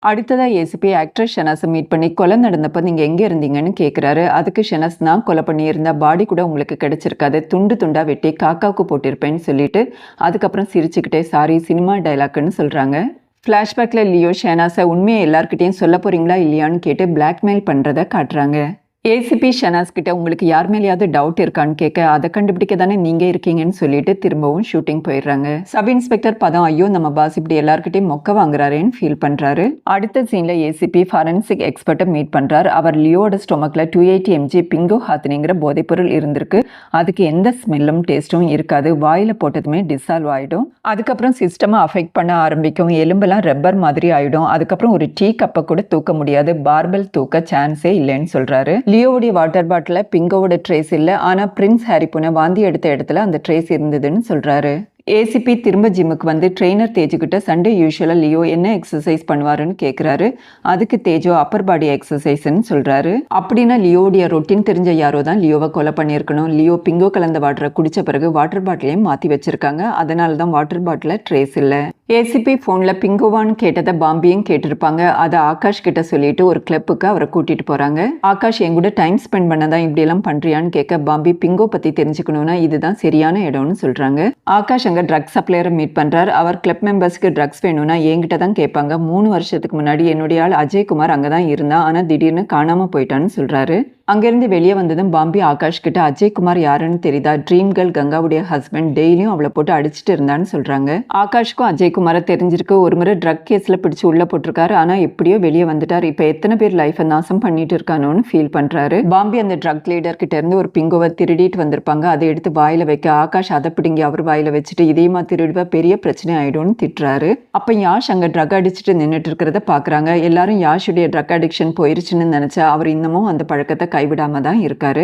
[SPEAKER 1] அடுத்ததாக ஏசிபி ஆக்ட்ரஸ் ஷெனாஸை மீட் பண்ணி கொலை நடந்தப்போ நீங்கள் எங்கே இருந்தீங்கன்னு கேட்குறாரு. அதுக்கு ஷெனாஸ், நான் கொலை பண்ணியிருந்தா பாடி கூட உங்களுக்கு கிடைச்சிருக்காது, துண்டு துண்டாக வெட்டி காக்காவுக்கு போட்டிருப்பேன்னு சொல்லிட்டு அதுக்கப்புறம் சிரிச்சுக்கிட்டே சாரி சினிமா டைலாக்னு சொல்கிறாங்க. ஃப்ளாஷ்பேக்கில் லியோ ஷெனாஸை உண்மையை எல்லார்கிட்டையும் சொல்ல போகிறீங்களா இல்லையான்னு கேட்டு பிளாக்மெயில் பண்ணுறதை காட்டுறாங்க. ஏசிபி ஷெனாஸ் கிட்ட உங்களுக்கு யார் மேலேயாவது டவுட் இருக்கான்னு கேட்க அதை கண்டுபிடிக்க தானே நீங்கள் இருக்கீங்கன்னு சொல்லிட்டு திரும்பவும் ஷூட்டிங் போயிடுறாங்க. சப் இன்ஸ்பெக்டர் பதம் ஐயோ நம்ம பாஸ் இப்படி எல்லாருக்கிட்டையும் மொக்க வாங்குறாருன்னு ஃபீல் பண்ணுறாரு. அடுத்த சீனில் ஏசிபி ஃபாரன்சிக் எக்ஸ்பர்ட்டை மீட் பண்ணுறாரு. அவர் லியோட ஸ்டொமக்கில் 280 mg பிங்கோ ஹாத்தினிங்கிற போதைப்பொருள் இருந்திருக்கு, அதுக்கு எந்த ஸ்மெல்லும் டேஸ்ட்டும் இருக்காது, வாயில் போட்டதுமே டிசால்வ் ஆகிடும், அதுக்கப்புறம் சிஸ்டமை அஃபெக்ட் பண்ண ஆரம்பிக்கும், எலும்பெல்லாம் ரப்பர் மாதிரி ஆகிடும், அதுக்கப்புறம் ஒரு டீ கப்பை கூட தூக்க முடியாது, பார்பல் தூக்க சான்ஸே இல்லைன்னு சொல்கிறாரு. லியோவுடைய வாட்டர் பாட்டில் பிங்கோவோட ட்ரேஸ் இல்லை, ஆனால் பிரின்ஸ் ஹாரி பூனை வாந்தி எடுத்த இடத்துல அந்த ட்ரேஸ் இருந்ததுன்னு சொல்கிறாரு. ஏசிபி திரும்ப ஜிம்முக்கு வந்து ட்ரெயினர் தேஜுக்கிட்ட சண்டே யூஸ்வலாக லியோ என்ன எக்ஸசைஸ் பண்ணுவாருன்னு கேட்குறாரு. அதுக்கு தேஜோ அப்பர் பாடி எக்ஸசைஸ்ன்னு சொல்கிறாரு. அப்படின்னா லியோவுடைய ரொட்டீன் தெரிஞ்ச யாரோ தான் லியோவை கொலை பண்ணியிருக்கணும். லியோ பிங்கோ கலந்த வாட்டரை குடித்த பிறகு வாட்டர் பாட்டிலையும் மாற்றி வச்சுருக்காங்க, அதனால தான் வாட்டர் பாட்டிலில் ட்ரேஸ் இல்லை. ஏசிபி ஃபோனில் பிங்கோவான்னு கேட்டதை பாம்பியும் கேட்டிருப்பாங்க. அதை ஆகாஷ் கிட்ட சொல்லிட்டு ஒரு கிளப்புக்கு அவரை கூட்டிகிட்டு போகிறாங்க. ஆகாஷ் என் கூட டைம் ஸ்பெண்ட் பண்ண தான் இப்படியெல்லாம் பண்ணுறியான்னு கேட்க பாம்பி பிங்கோ பற்றி தெரிஞ்சுக்கணுன்னா இதுதான் சரியான இடம்னு சொல்கிறாங்க. ஆகாஷ் அங்கே ட்ரக்ஸ் சப்ளையரை மீட் பண்ணுறார். அவர் கிளப் மெம்பர்ஸ்க்கு ட்ரக்ஸ் வேணும்னா என்கிட்ட தான் கேட்பாங்க, 3 வருஷத்துக்கு முன்னாடி என்னுடைய ஆள் அஜய்குமார் அங்கே தான் இருந்தான், ஆனால் திடீர்னு காணாமல் போயிட்டான்னு சொல்கிறாரு. அங்கிருந்து வெளியே வந்ததும் பாம்பி ஆகாஷ் கிட்ட அஜய்குமார் யாருன்னு தெரியுதா, ட்ரீம் கேர்ள் கங்காவுடைய ஹஸ்பண்ட், டெய்லியும் அவளை போட்டு அடிச்சுட்டு இருந்தான்னு சொல்றாங்க. ஆகாஷ்க்கும் அஜய்குமாரை தெரிஞ்சிருக்கு. ஒரு முறை ட்ரக் கேஸ்ல பிடிச்சு உள்ள போட்டிருக்காரு. ஆனா எப்படியோ வெளியே வந்துட்டார். இப்ப எத்தனை பேர் லைஃபை நாசம் பண்ணிட்டு இருக்கானோன்னு ஃபீல் பண்றாரு. பாம்பி அந்த ட்ரக் லீடர் கிட்ட இருந்து ஒரு பிங்கோவை திருடிட்டு வந்திருப்பாங்க. அதை எடுத்து வாயில வைக்க ஆகாஷ் அதை பிடிங்கி அவர் வாயில வச்சுட்டு இதயமா திருடுவா, பெரிய பிரச்சனை ஆயிடும்னு திட்டுறாரு. அப்ப யாஷ் அங்க ட்ரக் அடிச்சுட்டு நின்றுட்டு இருக்கிறத பாக்குறாங்க. எல்லாரும் யாஷுடைய ட்ரக் அடிக்ஷன் போயிருச்சுன்னு நினைச்சா அவர் இன்னமும் அந்த பழக்கத்தை கைவிடாம தான் இருக்காரு.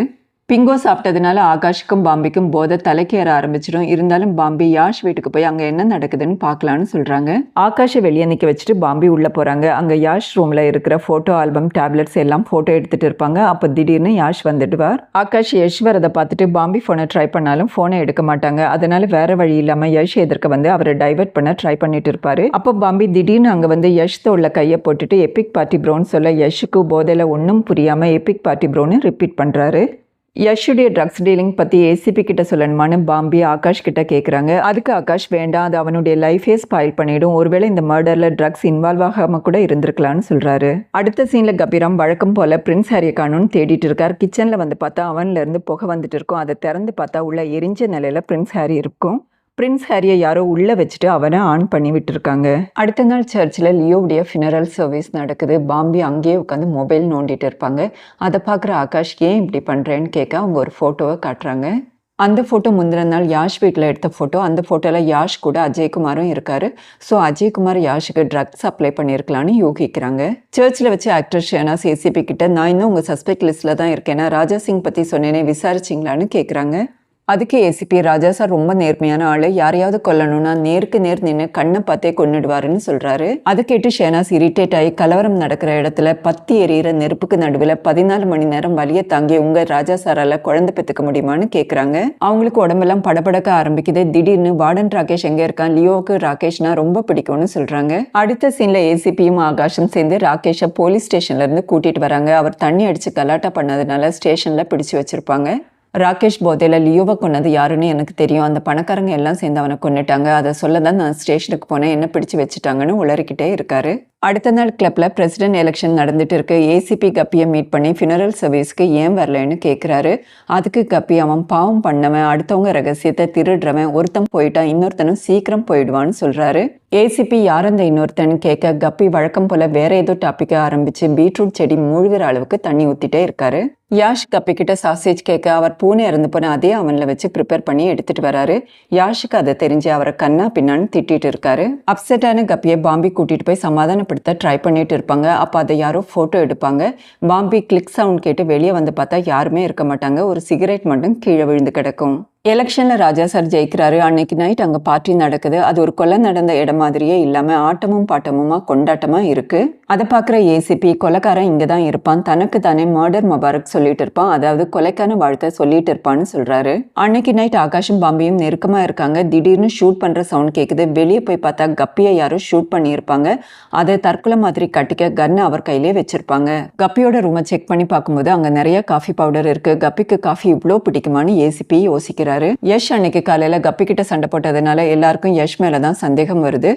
[SPEAKER 1] பிங்கோ சாப்பிட்டதுனால ஆகாஷுக்கும் பாம்பிக்கும் போதை தலைக்கேற ஆரம்பிச்சிடும். இருந்தாலும் பாம்பி யாஷ் வீட்டுக்கு போய் அங்கே என்ன நடக்குதுன்னு பார்க்கலான்னு சொல்கிறாங்க. ஆகாஷை வெளியே நிற்க வச்சுட்டு பாம்பி உள்ளே போகிறாங்க. அங்கே யாஷ் ரூமில் இருக்கிற ஃபோட்டோ ஆல்பம், டேப்லெட்ஸ் எல்லாம் ஃபோட்டோ எடுத்துகிட்டு இருப்பாங்க. அப்போ திடீர்னு யாஷ் வந்துடுவார். ஆகாஷ் யஷ் வரதை பார்த்துட்டு பாம்பி ஃபோனை ட்ரை பண்ணாலும் ஃபோனை எடுக்க மாட்டாங்க. அதனால வேற வழி இல்லாமல் யஷ் எதிர்க்க வந்து அவரை டைவர்ட் பண்ண ட்ரை பண்ணிட்டு இருப்பாரு. அப்போ பாம்பி திடீர்னு அங்கே வந்து யஷ் தோளில் கையை போட்டுட்டு எபிக் பார்ட்டி ப்ரோன்னு சொல்ல யஷுக்கு போதையில் ஒன்றும் புரியாமல் எபிக் பார்ட்டி ப்ரோன்னு ரிப்பீட் பண்ணுறாரு. யஷுடைய ட்ரக்ஸ் டீலிங் பற்றி ஏசிபி கிட்ட சொல்லணுமான்னு பாம்பி ஆகாஷ் கிட்ட கேட்குறாங்க. அதுக்கு ஆகாஷ் வேண்டாம், அது அவனுடைய லைஃபே ஸ்பாயில் பண்ணிடும், ஒருவேளை இந்த மர்டரில் ட்ரக்ஸ் இன்வால்வ் ஆகாமல் கூட இருந்திருக்கலான்னு சொல்கிறாரு. அடுத்த சீனில் கபீரம் வழக்கம் போல் பிரின்ஸ் ஹாரியை காணும்னு தேடிட்டு இருக்கார். கிச்சனில் வந்து பார்த்தா அவன்லேருந்து புகை வந்துட்டு இருக்கும். அதை திறந்து பார்த்தா உள்ள எரிஞ்ச நிலையில் பிரின்ஸ் ஹாரி இருக்கும். பிரின்ஸ் ஹாரியை யாரோ உள்ளே வச்சுட்டு அவனை ஆன் பண்ணி விட்டுருக்காங்க. அடுத்த நாள் சர்ச்சில் லியோவுடைய ஃபினரல் சர்வீஸ் நடக்குது. பாம்பி அங்கேயே உட்காந்து மொபைல் நோண்டிட்டு இருப்பாங்க. அதை பார்க்குற ஆகாஷ் ஏன் இப்படி பண்ணுறேன்னு கேட்க அவங்க ஒரு ஃபோட்டோவை காட்டுறாங்க. அந்த ஃபோட்டோ முந்தின நாள் யாஷ் வீட்டில் எடுத்த ஃபோட்டோ. அந்த ஃபோட்டோவில் யாஷ் கூட அஜய்குமாரும் இருக்காரு. ஸோ அஜய்குமார் யாஷுக்கு ட்ரக்ஸ் அப்ளை பண்ணியிருக்கலான்னு யோகிக்கிறாங்க. சர்ச்சில் வச்சு ஆக்டர் ஷேனாஸ் ஏசிபி கிட்ட நான் இன்னும் உங்கள் சஸ்பெக்ட் லிஸ்ட்டில் தான் இருக்கேன்னா ராஜா சிங் பற்றி சொன்னேனே விசாரிச்சிங்களான்னு கேட்குறாங்க. அதுக்கு ஏசிபி ராஜா சார் ரொம்ப நேர்மையான ஆளு, யாரையாவது கொல்லணும்னா நேருக்கு நேர் நின்று கண்ணை பார்த்தே கொன்னுடுவாருன்னு சொல்றாரு. அது கேட்டு ஷேனாஸ் இரிட்டேட் ஆகி கலவரம் நடக்கிற இடத்துல பத்தி எரியிற நெருப்புக்கு நடுவில் 14 மணி நேரம் வலியை தாங்கி உங்க ராஜா சாரால குழந்தை பெற்றுக்க முடியுமான்னு கேட்குறாங்க. அவங்களுக்கு உடம்பெல்லாம் படபடக்க ஆரம்பிக்குது. திடீர்னு வார்டன் ராகேஷ் எங்க இருக்கான், லியோவுக்கு ராகேஷ்னா ரொம்ப பிடிக்கும்னு சொல்றாங்க. அடுத்த சீன்ல ஏசிபியும் ஆகாஷும் சேர்ந்து ராகேஷை போலீஸ் ஸ்டேஷன்ல இருந்து கூட்டிட்டு வராங்க. அவர் தண்ணி அடிச்சு கலாட்டா பண்ணதுனால ஸ்டேஷன்ல பிடிச்சு வச்சிருப்பாங்க. ராகேஷ் போதையில் லியோவை கொன்னது யாருன்னு எனக்கு தெரியும், அந்த பணக்காரங்க எல்லாம் சேர்ந்து அவனை கொன்னுட்டாங்க, அதை சொல்ல தான் நான் ஸ்டேஷனுக்கு போனேன், என்ன பிடிச்சு வச்சுட்டாங்கன்னு உளறிக்கிட்டே இருக்காரு. அடுத்த நாள் கிளப்ல பிரசிடென்ட் எலெக்ஷன் நடந்துட்டு இருக்கு. ஏசிபி கப்பியை மீட் பண்ணி ஃபினரல் சர்வீஸ்க்கு ஏன் வரலன்னு கேட்குறாரு. அதுக்கு கப்பி அவன் பாவம் பண்ணவன், அடுத்தவங்க ரகசியத்தை திருடுறவன், ஒருத்தன் போயிட்டா இன்னொருத்தனும் சீக்கிரம் போயிடுவான்னு சொல்றாரு. ஏசிபி யார் அந்த இன்னொருத்தன் கேட்க கப்பி வழக்கம் போல வேற ஏதோ டாப்பிக்கை ஆரம்பிச்சு பீட்ரூட் செடி மூழ்கிற அளவுக்கு தண்ணி ஊத்திட்டே இருக்காரு. யாஷ் கப்பி கிட்ட சாசேஜ் கேட்க அவர் பூனை இறந்து போன அதே அவனில் வச்சு ப்ரிப்பேர் பண்ணி எடுத்துட்டு வராரு. யாஷுக்கு அதை தெரிஞ்சு அவரை கண்ணா பின்னான்னு திட்டிட்டு இருக்காரு. அப்செட்டான கப்பியை பாம்பி கூட்டிட்டு போய் சமாதானப்படுத்த ட்ரை பண்ணிட்டு இருப்பாங்க. அப்போ அதை யாரோ ஃபோட்டோ எடுப்பாங்க. பாம்பி கிளிக் சவுண்ட் கேட்டு வெளியே வந்து பார்த்தா யாருமே இருக்க மாட்டாங்க. ஒரு சிகரெட் மட்டும் கீழே விழுந்து கிடக்கும். எலெக்ஷனில் ராஜா சார் ஜெயிக்கிறாரு. அன்னைக்கு நைட் அங்கே பார்ட்டி நடக்குது. அது ஒரு கொலை நடந்த இடம் மாதிரியே இல்லாமல் ஆட்டமும் பாட்டமுமா கொண்டாட்டமாக இருக்குது. அதை பார்க்குற ஏசிபி கொலைக்காரன் இங்கே தான் இருப்பான், தனக்கு தானே மர்டர் முபாரக் சொல்லிட்டு இருப்பான், அதாவது கொலைக்கான வாழ்த்தை சொல்லிட்டு இருப்பான்னு சொல்கிறாரு. அன்னைக்கு நைட் ஆகாஷும் பாம்பியும் நெருக்கமாக இருக்காங்க. திடீர்னு ஷூட் பண்ணுற சவுண்ட் கேட்குது. வெளியே போய் பார்த்தா கப்பியை யாரும் ஷூட் பண்ணியிருப்பாங்க. அதை தற்கொலை மாதிரி கட்டிக்க கன்னை அவர் கையிலே வச்சிருப்பாங்க. கப்பியோட ரூமை செக் பண்ணி பார்க்கும்போது அங்கே நிறைய காஃபி பவுடர் இருக்குது. கப்பிக்கு காஃபி இவ்வளோ பிடிக்குமான்னு ஏசிபி யோசிக்கிறார். யஷ் அன்னைக்கு காலையில கப்பி கிட்ட சண்டை போட்டதுனால எல்லாருக்கும் யஷ் மேலதான் சந்தேகம் வருது.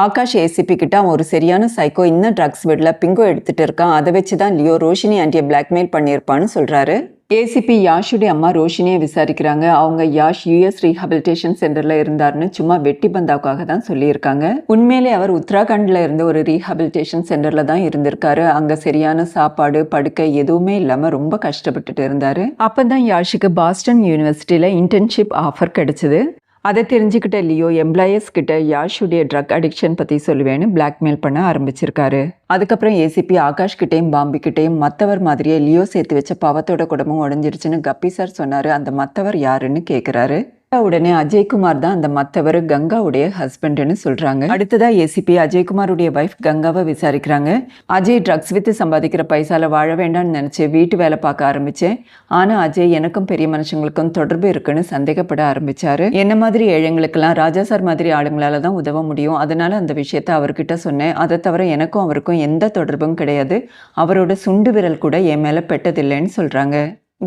[SPEAKER 1] ஆகாஷ் ஏசிபி கிட்ட அவன் ஒரு சரியான சைக்கோ, இன்னும் ட்ரக்ஸ் வீட்ல பிங்கோ எடுத்துட்டு இருக்கான், அதை வச்சுதான் லியோ ரோஷினி ஆண்டியை பிளாக்மெயில் பண்ணியிருப்பான்னு சொல்றாரு. ஏசிபி யாஷுடைய அம்மா ரோஷினியை விசாரிக்கிறாங்க. அவங்க யாஷ் யூஎஸ் ரீஹாபிலிட்டேஷன் சென்டர்ல இருந்தாருன்னு சும்மா வெட்டி பந்தாவுக்காக தான் சொல்லியிருக்காங்க. உண்மையிலே அவர் உத்தராகண்ட்ல இருந்த ஒரு ரீஹாபிலிட்டேஷன் சென்டர்ல தான் இருந்திருக்காரு. அங்க சரியான சாப்பாடு படுக்கை எதுவுமே இல்லாம ரொம்ப கஷ்டப்பட்டுட்டு இருந்தாரு. அப்பதான் யாஷுக்கு பாஸ்டன் யூனிவர்சிட்டியில இன்டர்ன்ஷிப் ஆஃபர் கிடைச்சது. அதை தெரிஞ்சுக்கிட்ட லியோ எம்ப்ளாயர்ஸ் கிட்ட யாஷுடைய ட்ரக் அடிக்ஷன் பற்றி சொல்லுவேன்னு பிளாக்மெயில் பண்ண ஆரம்பிச்சிருக்காரு. அதுக்கப்புறம் ஏசிபி ஆகாஷ் கிட்டேயும் பாம்பி கிட்டேயும் மற்றவர் மாதிரியே லியோ சேர்த்து வச்ச பவத்தோட குடும்பம் உடஞ்சிருச்சுன்னு கப்பி சார் சொன்னார். அந்த மற்றவர் யாருன்னு கேட்குறாரு. உடனே அஜய்குமார் தான் அந்த மற்றவர் கங்காவுடைய ஹஸ்பண்டுன்னு சொல்றாங்க. அடுத்ததா ஏசிபி அஜய்குமாருடைய வைஃப் கங்காவை விசாரிக்கிறாங்க. அஜய் ட்ரக்ஸ் வித்து சம்பாதிக்கிற பைசால வாழ வேண்டாம்னு நினைச்சு வீட்டு வேலை பார்க்க ஆரம்பிச்சேன். ஆனா அஜய் எனக்கும் பெரிய மனுஷங்களுக்கும் தொடர்பு இருக்குன்னு சந்தேகப்பட ஆரம்பிச்சாரு. என்ன மாதிரி ஏழைங்களுக்கெல்லாம் ராஜா சார் மாதிரி ஆளுங்களால தான் உதவ முடியும். அதனால அந்த விஷயத்த அவர்கிட்ட சொன்னேன். அதை தவிர எனக்கும் அவருக்கும் எந்த தொடர்பும் கிடையாது. அவரோட சுண்டு விரல் கூட என் மேல பெட்டதில்லைன்னு சொல்றாங்க.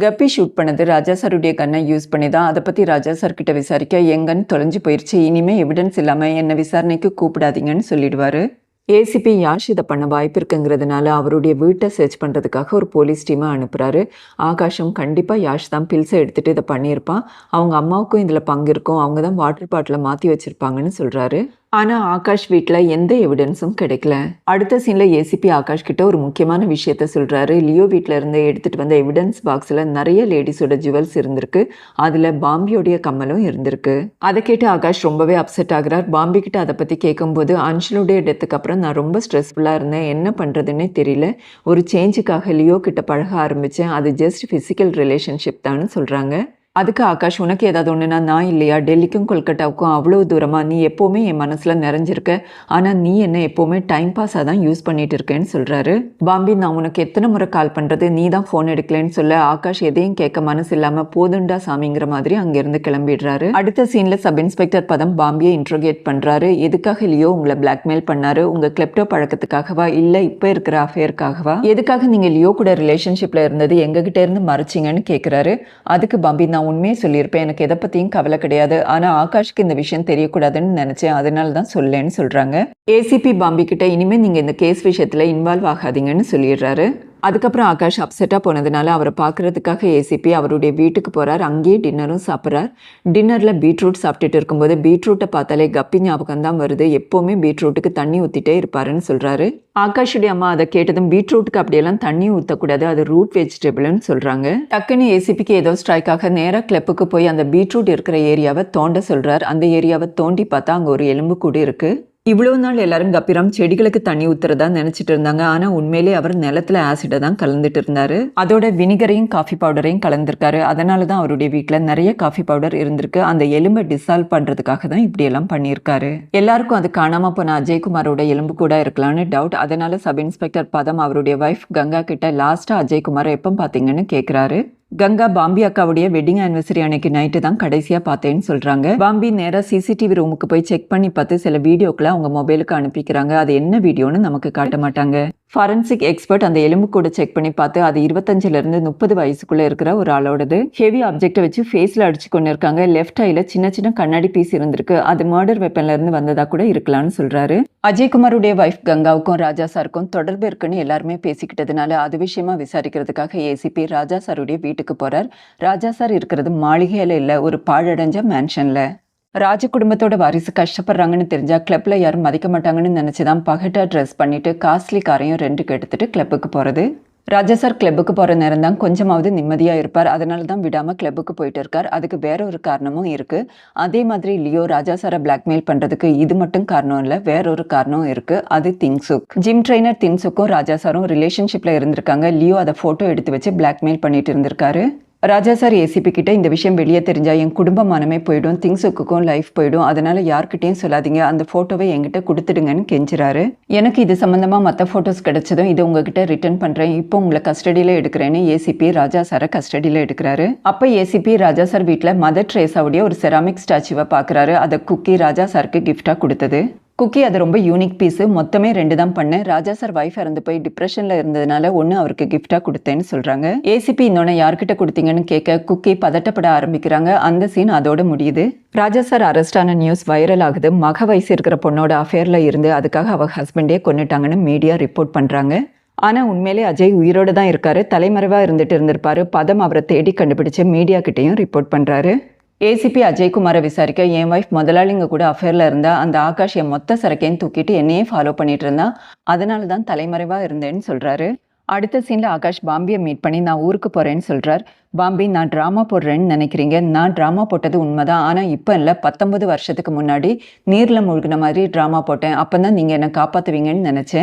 [SPEAKER 1] கப்பி ஷூட் பண்ணது ராஜா சாருடைய கண்ணை யூஸ் பண்ணி தான். அதை பற்றி ராஜா சார் கிட்ட விசாரிக்க எங்கன்னு தொலைஞ்சு போயிடுச்சு, இனிமேல் எவிடன்ஸ் இல்லாமல் என்னை விசாரணைக்கு கூப்பிடாதீங்கன்னு சொல்லிடுவாரு. ஏசிபி யாஷ் இதை பண்ண வாய்ப்பு இருக்குங்கிறதுனால அவருடைய வீட்டை சர்ச் பண்ணுறதுக்காக ஒரு போலீஸ் டீமை அனுப்புகிறாரு. ஆகாஷும் கண்டிப்பாக யாஷ் தான் பில்ஸை எடுத்துகிட்டு இதை பண்ணியிருப்பான், அவங்க அம்மாவுக்கும் இதில் பங்கு இருக்கும், அவங்க தான் வாட்டர் பாட்டிலை மாற்றி வச்சுருப்பாங்கன்னு சொல்கிறாரு. ஆனால் ஆகாஷ் வீட்டில் எந்த எவிடன்ஸும் கிடைக்கல. அடுத்த சீனில் ஏசிபி ஆகாஷ் கிட்ட ஒரு முக்கியமான விஷயத்த சொல்கிறாரு. லியோ வீட்டில் இருந்து எடுத்துகிட்டு வந்த எவிடன்ஸ் பாக்ஸில் நிறைய லேடிஸோட ஜுவல்ஸ் இருந்திருக்கு, அதில் பாம்பியோடைய கம்மலும் இருந்திருக்கு. அதை கேட்டு ஆகாஷ் ரொம்பவே அப்செட் ஆகிறார். பாம்பி கிட்ட அதை பற்றி கேட்கும்போது அன்ஷலுடைய டெத்துக்கு அப்புறம் நான் ரொம்ப ஸ்ட்ரெஸ்ஃபுல்லாக இருந்தேன், என்ன பண்ணுறதுன்னே தெரியல, ஒரு சேஞ்சுக்காக லியோ கிட்ட பழக ஆரம்பித்தேன், அது ஜஸ்ட் ஃபிசிக்கல் ரிலேஷன்ஷிப் தான்னு சொல்கிறாங்க. அதுக்கு ஆகாஷ், உனக்கு ஏதாவது ஒன்றுனா நான் இல்லையா, டெல்லிக்கும் கொல்கட்டாவுக்கும் அவ்வளோ தூரமாக, நீ எப்போவுமே என் மனசில் நிறைஞ்சிருக்க, ஆனால் நீ என்ன எப்போவுமே டைம் பாஸாக தான் யூஸ் பண்ணிட்டு இருக்கேன்னு சொல்கிறாரு. பாம்பி, நான் உனக்கு எத்தனை முறை கால் பண்ணுறது, நீ தான் ஃபோன் எடுக்கலன்னு சொல்ல ஆகாஷ் எதையும் கேட்க மனசு இல்லாமல் போதுண்டா சாமிங்கிற மாதிரி அங்கேருந்து கிளம்பிடுறாரு. அடுத்த சீனில் சப் இன்ஸ்பெக்டர் பதம் பாம்பியை இன்ட்ரோகேட் பண்ணுறாரு. எதுக்காக லியோ உங்களை பிளாக்மெயில் பண்ணாரு, உங்கள் கிளெப்டோ பழக்கத்துக்காகவா இல்லை இப்போ இருக்கிற அஃபேருக்காகவா, எதுக்காக நீங்கள் லியோ கூட ரிலேஷன்ஷிப்பில் இருந்தது எங்ககிட்ட இருந்து மறைச்சிங்கன்னு கேட்குறாரு. அதுக்கு பாம்பி, நான் உண்மையே சொல்லியிருப்பேன், எனக்கு எதை பற்றியும் கவலை கிடையாது, ஆனால் ஆகாஷ்க்கு இந்த விஷயம் தெரியக்கூடாதுன்னு நினச்சேன், அதனால தான் சொல்லேன்னு சொல்கிறாங்க. ஏசிபி பாம்பி கிட்ட இனிமேல் நீங்கள் இந்த கேஸ் விஷயத்தில் இன்வால்வ் ஆகாதீங்கன்னு சொல்லிடுறாரு. அதுக்கப்புறம் ஆகாஷ் அப்செட்டாக போனதுனால அவரை பார்க்குறதுக்காக ஏசிபி அவருடைய வீட்டுக்கு போகிறார். அங்கேயே டின்னரும் சாப்பிட்றார். டின்னரில் பீட்ரூட் சாப்பிட்டுட்டு இருக்கும்போது பீட்ரூட்டை பார்த்தாலே கப்பி ஞாபகம் தான் வருது, எப்போவுமே பீட்ரூட்டுக்கு தண்ணி ஊற்றிட்டே இருப்பாருன்னு சொல்கிறாரு. ஆகாஷுடைய அம்மா அதை கேட்டதும் பீட்ரூட்டுக்கு அப்படியெல்லாம் தண்ணி ஊற்றக்கூடாது, அது ரூட் வெஜிடபிள்னு சொல்கிறாங்க. டக்குன்னு ஏசிபிக்கு ஏதோ ஸ்ட்ரைக்காக நேராக கிளப்புக்கு போய் அந்த பீட்ரூட் இருக்கிற ஏரியாவை தோண்ட சொல்கிறார். அந்த ஏரியாவை தோண்டி பார்த்தா அங்கே ஒரு எலும்பு கூடு இருக்குது. இவ்வளோ நாள் எல்லாரும் கப்பிராம் செடிகளுக்கு தண்ணி ஊற்றுறதா நினச்சிட்டு இருந்தாங்க, ஆனால் உண்மையிலே அவர் நிலத்தில் ஆசிடை தான் கலந்துட்டு இருந்தார். அதோட வினிகரையும் காஃபி பவுடரையும் கலந்துருக்காரு. அதனால தான் அவருடைய வீட்டில் நிறைய காஃபி பவுடர் இருந்திருக்கு. அந்த எலும்பை டிசால்வ் பண்ணுறதுக்காக தான் இப்படியெல்லாம் பண்ணியிருக்காரு. எல்லாருக்கும் அது காணாமல் போன அஜய்குமாரோட எலும்பு கூட இருக்கலான்னு டவுட். அதனால சப் இன்ஸ்பெக்டர் பதம் அவருடைய ஒய்ஃப் கங்கா கிட்ட லாஸ்ட்டாக அஜய்குமாரை எப்போ பார்த்தீங்கன்னு கேட்குறாரு. கங்கா, பாம்பி அக்காவுடைய வெட்டிங் ஆனிவர்சரி அன்னைக்கு நைட்டு தான் கடைசியாக பார்த்தேன்னு சொல்கிறாங்க. பாம்பி நேராக சிசிடிவி ரூமுக்கு போய் செக் பண்ணி பார்த்து சில வீடியோக்களை அவங்க மொபைலுக்கு அனுப்பிக்கிறாங்க. அது என்ன வீடியோன்னு நமக்கு காட்ட மாட்டாங்க. ஃபாரன்சிக் எக்ஸ்பர்ட் அந்த எலும்பு கூட செக் பண்ணி பார்த்து அது 25லேருந்து 30 வயசுக்குள்ளே இருக்கிற ஒரு ஆளோடது. ஹெவி ஆப்ஜெக்டை வச்சு ஃபேஸில் அடிச்சு கொண்டு இருக்காங்க. லெஃப்ட் ஐயில் சின்ன சின்ன கண்ணாடி பீஸ் இருந்திருக்கு, அது மர்டர் வெப்பன்லேருந்து வந்ததாக கூட இருக்கலாம்னு சொல்கிறாரு. அஜய்குமாருடைய வைஃப் கங்காவுக்கும் ராஜா சாருக்கும் தொடர்பு இருக்குன்னு எல்லாருமே பேசிக்கிட்டதுனால அது விஷயமா விசாரிக்கிறதுக்காக ஏசிபி ராஜா சாருடைய வீட்டுக்கு போகிறார். ராஜா சார் இருக்கிறது மாளிகையில் இல்லை, ஒரு பாழடைஞ்ச மேன்ஷனில். ராஜ குடும்பத்தோட வாரிசு கஷ்டப்படுறாங்கன்னு தெரிஞ்சா கிளப்பில் யாரும் மதிக்க மாட்டாங்கன்னு நினச்சிதான் பகட்டாக ட்ரெஸ் பண்ணிட்டு காஸ்ட்லி காரையும் ரெண்டுக்கு எடுத்துட்டு கிளப்புக்கு போகிறது. ராஜா சார் கிளப்புக்கு போகிற நேரம் தான் கொஞ்சமாவது நிம்மதியாக இருப்பார், அதனால தான் விடாமல் கிளப்புக்கு போயிட்டு இருக்கார். அதுக்கு வேற ஒரு காரணமும் இருக்குது. அதே மாதிரி லியோ ராஜா சாரை பிளாக்மெயில் பண்ணுறதுக்கு இது மட்டும் காரணம் இல்லை, வேற ஒரு காரணம் இருக்குது. அது திங்சுக். ஜிம் ட்ரைனர் திங்சுக்கும் ராஜா சாரும் ரிலேஷன்ஷிப்பில் இருந்திருக்காங்க. லியோ அதை ஃபோட்டோ எடுத்து வச்சு பிளாக்மெயில் பண்ணிட்டு இருந்திருக்காரு. ராஜா சார் ஏசிபி கிட்ட இந்த விஷயம் வெளியே தெரிஞ்சால் என் குடும்பமானமே போயிடும், திங்ஸுக்கும் லைஃப் போயிடும், அதனால யார்கிட்டையும் சொல்லாதீங்க, அந்த ஃபோட்டோவை என்கிட்ட கொடுத்துடுங்கன்னு கெஞ்சுறாரு. எனக்கு இது சம்மந்தமாக மற்ற ஃபோட்டோஸ் கிடைச்சதும் இதை உங்ககிட்ட ரிட்டர்ன் பண்ணுறேன், இப்போ உங்களை கஸ்டடியில் எடுக்கிறேன்னு ஏசிபி ராஜா சாரை கஸ்டடியில் எடுக்கிறாரு. அப்போ ஏசிபி ராஜா சார் வீட்டில் மதர் ட்ரேஸாவுடைய ஒரு செராமிக் ஸ்டாச்சுவை பார்க்குறாரு. அதை குக்கி ராஜா சாருக்கு கிஃப்டாக கொடுத்தது. குக்கி அது ரொம்ப யூனிக் பீஸு, மொத்தமே 2 தான் பண்ணேன். ராஜா சார் வைஃப் இறந்து போய் டிப்ரெஷனில் இருந்ததுனால ஒன்று அவருக்கு கிஃப்டாக கொடுத்தேன்னு சொல்கிறாங்க. ஏசிபி இன்னொன்று யார்கிட்ட கொடுத்தீங்கன்னு கேட்க குக்கி பதட்டப்பட ஆரம்பிக்கிறாங்க. அந்த சீன் அதோட முடியுது. ராஜா சார் அரெஸ்ட் ஆன நியூஸ் வைரல் ஆகுது. மக வயசு இருக்கிற பொண்ணோட அஃபேரில் இருந்து அதுக்காக அவ ஹஸ்பண்டே கொன்னுட்டாங்கன்னு மீடியா ரிப்போர்ட் பண்ணுறாங்க. ஆனால் உண்மையிலே அஜய் உயிரோடு தான் இருக்காரு, தலைமறைவாக இருந்திருப்பாரு. பதம் அவரை தேடி கண்டுபிடிச்சு மீடியா கிட்டையும் ரிப்போர்ட் பண்ணுறாரு. ஏசிபி அஜய்குமாரை விசாரிக்க, என் ஒய்ஃப் முதலாளிங்க கூட அஃபேரில் இருந்தா, அந்த ஆகாஷ் என் மொத்த சரக்கையும் தூக்கிட்டு என்னையே ஃபாலோ பண்ணிட்டு இருந்தா, அதனால தான் தலைமறைவாக இருந்தேன்னு சொல்கிறாரு. அடுத்த சீனில் ஆகாஷ் பாம்பியை மீட் பண்ணி நான் ஊருக்கு போகிறேன்னு சொல்கிறார். பாம்பி, நான் ட்ராமா போடுறேன்னு நினைக்கிறீங்க, நான் ட்ராமா போட்டது உண்மைதான், ஆனால் இப்போ இல்லை, 19 வருஷத்துக்கு முன்னாடி நீரில் மூழ்கின மாதிரி ட்ராமா போட்டேன், அப்போ தான் நீங்கள் என்னை காப்பாற்றுவீங்கன்னு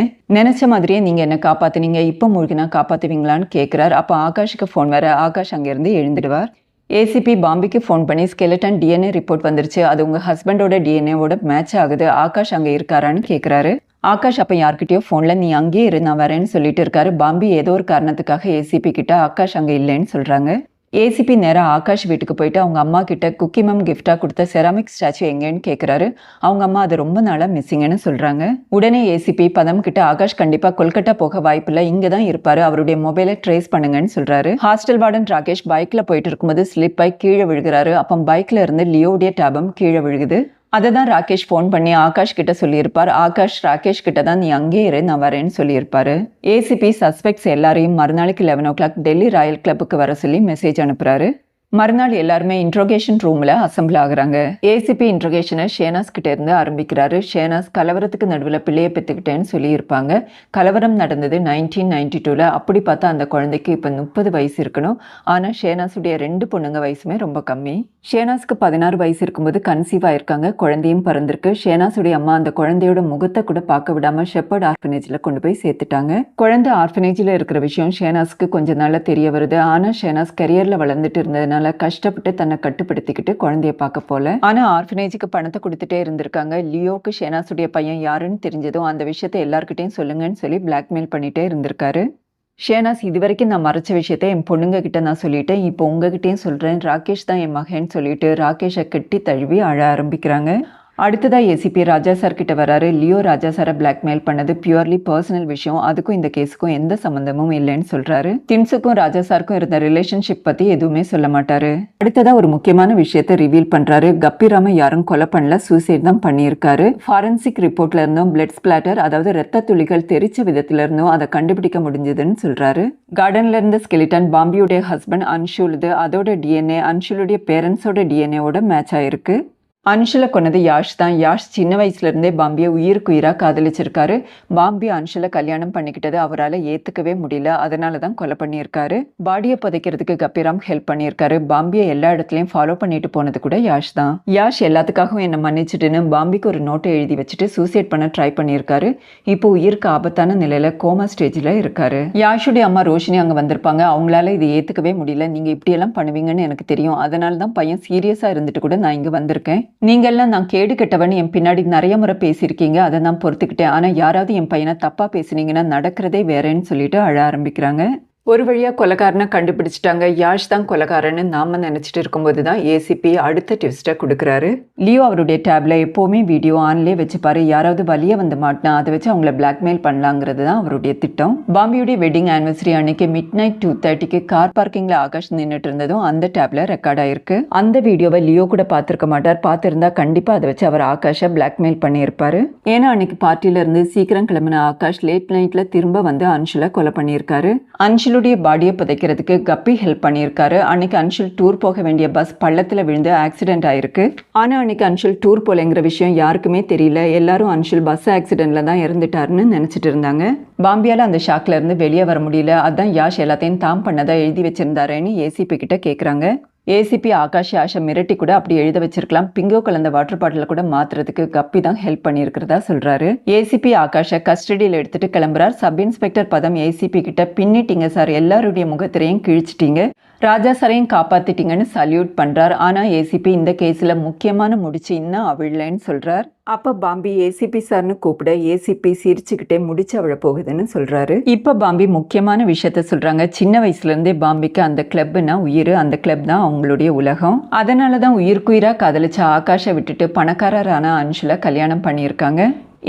[SPEAKER 1] நினச்ச மாதிரியே நீங்கள் என்னை காப்பாற்றுனீங்க, இப்போ மூழ்கினா காப்பாற்றுவீங்களான்னு கேட்குறார். அப்போ ஆகாஷுக்கு ஃபோன் வர, ஆகாஷ் அங்கேருந்து எழுந்துடுவார். ஏசிபி பாம்பிக்கு ஃபோன் பண்ணி ஸ்கெலட்டன் டிஎன்ஏ ரிப்போர்ட் வந்துருச்சு, அது உங்கள் ஹஸ்பண்டோட டிஎன்ஏவோட மேட்ச் ஆகுது, ஆகாஷ் அங்கே இருக்காரான்னு கேட்குறாரு. ஆகாஷ் அப்போ யார்கிட்டயோ ஃபோனில் நீ அங்கேயே இரு நான் வரேன்னு சொல்லிட்டு இருக்காரு. பாம்பி ஏதோ ஒரு காரணத்துக்காக ஏசிபி கிட்ட ஆகாஷ் அங்கே இல்லைன்னு சொல்கிறாங்க. ஏசிபி நேராக ஆகாஷ் வீட்டுக்கு போயிட்டு அவங்க அம்மா கிட்ட குக்கி மேம் கிஃப்டாக கொடுத்த செராமிக் ஸ்டாச்சு எங்கேன்னு கேட்குறாரு. அவங்க அம்மா அது ரொம்ப நாளாக மிஸ்ஸிங்கன்னு சொல்கிறாங்க. உடனே ஏசிபி பதம் கிட்ட ஆகாஷ் கண்டிப்பாக கொல்கட்டா போக வாய்ப்பில்லை, இங்கே தான் இருப்பார், அவருடைய மொபைலை ட்ரேஸ் பண்ணுங்கன்னு சொல்கிறாரு. ஹாஸ்டல் வார்டன் ராகேஷ் பைக்கில் போயிட்டு இருக்கும்போது ஸ்லிப் ஆகி கீழே விழுகிறாரு. அப்போ பைக்கில் இருந்து லியோடைய டேபம் கீழே விழுகுது. அதை தான் ராகேஷ் ஃபோன் பண்ணி ஆகாஷ் கிட்ட சொல்லியிருப்பார். ஆகாஷ் ராகேஷ் கிட்ட தான் நீ அங்கேயே இரு, நான் வரேன்னு சொல்லியிருப்பாரு. ஏசிபி சஸ்பெக்ட்ஸ் எல்லாரையும் மறுநாளைக்கு 11 o'clock டெல்லி ராயல் கிளப்புக்கு வர சொல்லி மெசேஜ் அனுப்புறாரு. மறுநாள் எல்லாருமே இன்ட்ரோகேஷன் ரூமில் அசம்பிள் ஆகுறாங்க. ஏசிபி இன்ட்ரோகேஷனை ஷேனாஸ் கிட்ட இருந்து ஆரம்பிக்கிறாரு. ஷேனாஸ் கலவரத்துக்கு நடுவில் பிள்ளையை பெற்றுக்கிட்டேன்னு சொல்லியிருப்பாங்க. கலவரம் நடந்தது 1992. அப்படி பார்த்தா அந்த குழந்தைக்கு இப்போ 30 வயசு இருக்கணும். ஆனால் ஷேனாஸுடைய 2 பொண்ணுங்க வயசுமே ரொம்ப கம்மி. ஷேனாஸ்க்கு 16 வயசு இருக்கும்போது கன்சீவ் ஆயிருக்காங்க. குழந்தையும் பிறந்திருக்கு. ஷேனாஸுடைய அம்மா அந்த குழந்தையோட முகத்தை கூட பார்க்க விடாம ஷெப்பர்ட் ஆர்ஃபனேஜில் கொண்டு போய் சேர்த்துட்டாங்க. குழந்தை ஆர்ஃபனேஜில் இருக்கிற விஷயம் ஷேனாஸ்க்கு கொஞ்ச நாளில் தெரிய வருது. ஆனால் ஷேனாஸ் கரியரில் வளர்ந்துட்டு இருந்ததுனால கஷ்டப்பட்டு தன்னை கட்டுப்படுத்திக்கிட்டு குழந்தைய பார்க்க போல. ஆனா ஆர்ஃபனேஜுக்கு பணத்தை கொடுத்துட்டே இருந்திருக்காங்க. லியோக்கு ஷேனாஸுடைய பையன் யாருன்னு தெரிஞ்சதும் அந்த விஷயத்தை எல்லார்கிட்டையும் சொல்லுங்கன்னு சொல்லி பிளாக்மெயில் பண்ணிட்டே இருந்திருக்காரு. ஷேனாஸ் இதுவரைக்கும் நான் மறைச்ச விஷயத்த என் பொண்ணுங்க கிட்ட நான் சொல்லிட்டேன், இப்போ உங்ககிட்டயும் சொல்றேன், ராகேஷ் தான் என் மகன்னு சொல்லிட்டு ராகேஷை கட்டி தழுவி அழ ஆரம்பிக்கிறாங்க. அடுத்ததாக ஏசிபி ராஜா சார் கிட்ட வராரு. லியோ ராஜா சாரை பிளாக்மெயில் பண்ணது பியூர்லி பர்சனல் விஷயம், அதுக்கும் இந்த கேஸுக்கும் எந்த சம்மந்தமும் இல்லைன்னு சொல்றாரு. திம்ஸுக்கும் ராஜா சாருக்கும் இருந்த ரிலேஷன்ஷிப் பத்தி எதுவுமே சொல்ல மாட்டாரு. அடுத்ததா ஒரு முக்கியமான விஷயத்தை ரிவீல் பண்றாரு. கப்பிராம யாரும் கொலை பண்ணல, சூசைட் தான் பண்ணியிருக்காரு. ஃபாரன்சிக் ரிப்போர்ட்ல இருந்தும் பிளட் ஸ்பிளாட்டர், அதாவது ரத்த துளிகள் தெரிச்ச விதத்துல இருந்தும் அதை கண்டுபிடிக்க முடிஞ்சதுன்னு சொல்றாரு. கார்டன்ல இருந்த ஸ்கெலிட்டன் பாம்பியுடைய ஹஸ்பண்ட் அன்ஷுலுது, அதோட டிஎன்ஏ அன்ஷுலுடைய பேரண்ட்ஸோட டிஎன்ஏவோட மேட்ச் ஆயிருக்கு. அன்ஷுலை கொன்னது யாஷ் தான். யாஷ் சின்ன வயசுலேருந்தே பாம்பியை உயிருக்குயிராக காதலிச்சிருக்காரு. பாம்பி அன்ஷுலை கல்யாணம் பண்ணிக்கிட்டது அவரால் ஏற்றுக்கவே முடியல, அதனால தான் கொலை பண்ணியிருக்காரு. பாடியை புதைக்கிறதுக்கு கப்பிராம் ஹெல்ப் பண்ணியிருக்காரு. பாம்பியை எல்லா இடத்துலையும் ஃபாலோ பண்ணிட்டு போனது கூட யாஷ் தான். யாஷ் எல்லாத்துக்காகவும் என்னை மன்னிச்சிட்டுன்னு பாம்பிக்கு ஒரு நோட்டை எழுதி வச்சுட்டு சூசைட் பண்ண ட்ரை பண்ணியிருக்காரு. இப்போ உயிருக்கு ஆபத்தான நிலையில் கோமா ஸ்டேஜில் இருக்காரு. யாஷுடைய அம்மா ரோஷினி அங்கே வந்திருப்பாங்க. அவங்களால இதை ஏற்றுக்கவே முடியல. நீங்கள் இப்படியெல்லாம் பண்ணுவீங்கன்னு எனக்கு தெரியும், அதனால தான் பையன் சீரியஸாக இருந்துட்டு கூட நான் இங்கே வந்திருக்கேன். நீங்கள்லாம் நான் கேடு கெட்டவன் என் பின்னாடி நிறைய முறை பேசியிருக்கீங்க, அதை நான் பொறுத்துக்கிட்டேன். ஆனால் யாராவது என் பையனை தப்பாக பேசுனீங்கன்னா நடக்கிறதே வேறேன்னு சொல்லிட்டு அழ ஆரம்பிக்கிறாங்க. ஒரு வழியாக கொலைக்காரனை கண்டுபிடிச்சிட்டாங்க. யாஷ் தான் கொலைக்காரன்னு நாம நினச்சிட்டு இருக்கும்போது தான் ஏசிபி அடுத்த ட்விஸ்ட்டை கொடுக்குறாரு. லியோ அவருடைய டேப்ல எப்போவுமே வீடியோ ஆன்லேயே வச்சுப்பாரு. யாராவது வழியே வந்து மாட்டினா அதை வச்சு அவங்கள பிளாக்மெயில் பண்ணலாங்கிறது தான் அவருடைய திட்டம். பாம்பியுடைய வெட்டிங் ஆனிவர்சரி அன்னைக்கு midnight 2:30க்கு கார் பார்க்கிங்கில் ஆகாஷ் நின்றுட்டு இருந்ததும் அந்த டேப்ல ரெக்கார்ட் ஆயிருக்கு. அந்த வீடியோவை லியோ கூட பார்த்துருக்க மாட்டார். பார்த்துருந்தா கண்டிப்பாக அதை வச்சு அவர் ஆகாஷை பிளாக்மெயில் பண்ணியிருப்பாரு. ஏன்னா அன்னைக்கு பார்ட்டியிலேருந்து சீக்கிரம் கிளம்பின ஆகாஷ் லேட் நைட்டில் திரும்ப வந்து அன்ஷுலை கொலை பண்ணியிருக்காரு. அன்ஷுலுடைய பாடியை புதைக்கிறதுக்கு கப்பி ஹெல்ப் பண்ணியிருக்காரு. அன்னைக்கு அன்ஷுல் டூர் போக வேண்டிய பஸ் பள்ளத்தில் விழுந்து ஆக்சிடென்ட் ஆயிருக்கு. ஆனால் அன்னைக்கு அன்ஷுல் டூர் போலங்கிற விஷயம் யாருக்குமே தெரியல. எல்லாரும் அன்ஷுல் பஸ் ஆக்சிடென்ட்ல தான் இறந்துட்டாருன்னு நினச்சிட்டு இருந்தாங்க. பாம்பியால் அந்த ஷாக்ல இருந்து வெளியே வர முடியல. அதான் யாஷ் எல்லாத்தையும் தாம் பண்ணதா எழுதி வச்சிருந்தாருன்னு ஏசிபி கிட்ட கேட்குறாங்க. ஏசிபி ஆகாஷ் யாஷை மிரட்டி கூட அப்படி எழுத வச்சிருக்கலாம். பிங்கோ கலந்த வாட்டர் பாட்டில கூட மாத்துறதுக்கு கப்பி தான் ஹெல்ப் பண்ணியிருக்கிறதா சொல்றாரு. ஏசிபி ஆகாஷை கஸ்டடியில் எடுத்துட்டு கிளம்புறார். சப் இன்ஸ்பெக்டர் பதம் ஏசிபி கிட்ட பின்னிட்டீங்க சார், எல்லாருடைய முகத்திரையும் கிழிச்சிட்டீங்க, ராஜா சாரையும் காப்பாத்திட்டீங்கன்னு சல்யூட் பண்றார். ஆனா ஏசிபி இந்த கேஸ்ல முக்கியமான முடிச்சு இன்னும் அவிழலைன்னு சொல்றார். அப்ப பாம்பி ஏசிபி சார்னு கூப்பிட ஏசிபி சிரிச்சுக்கிட்டே முடிச்சு அவள போகுதுன்னு சொல்றாரு. இப்ப பாம்பி முக்கியமான விஷயத்த சொல்றாங்க. சின்ன வயசுல இருந்தே பாம்பிக்கு அந்த கிளப்னா உயிர், அந்த கிளப் தான் அவங்களுடைய உலகம். அதனாலதான் உயிர்க்குயிரா காதலிச்ச ஆகாஷை விட்டுட்டு பணக்காரரான அன்ஷுலை கல்யாணம் பண்ணியிருக்காங்க.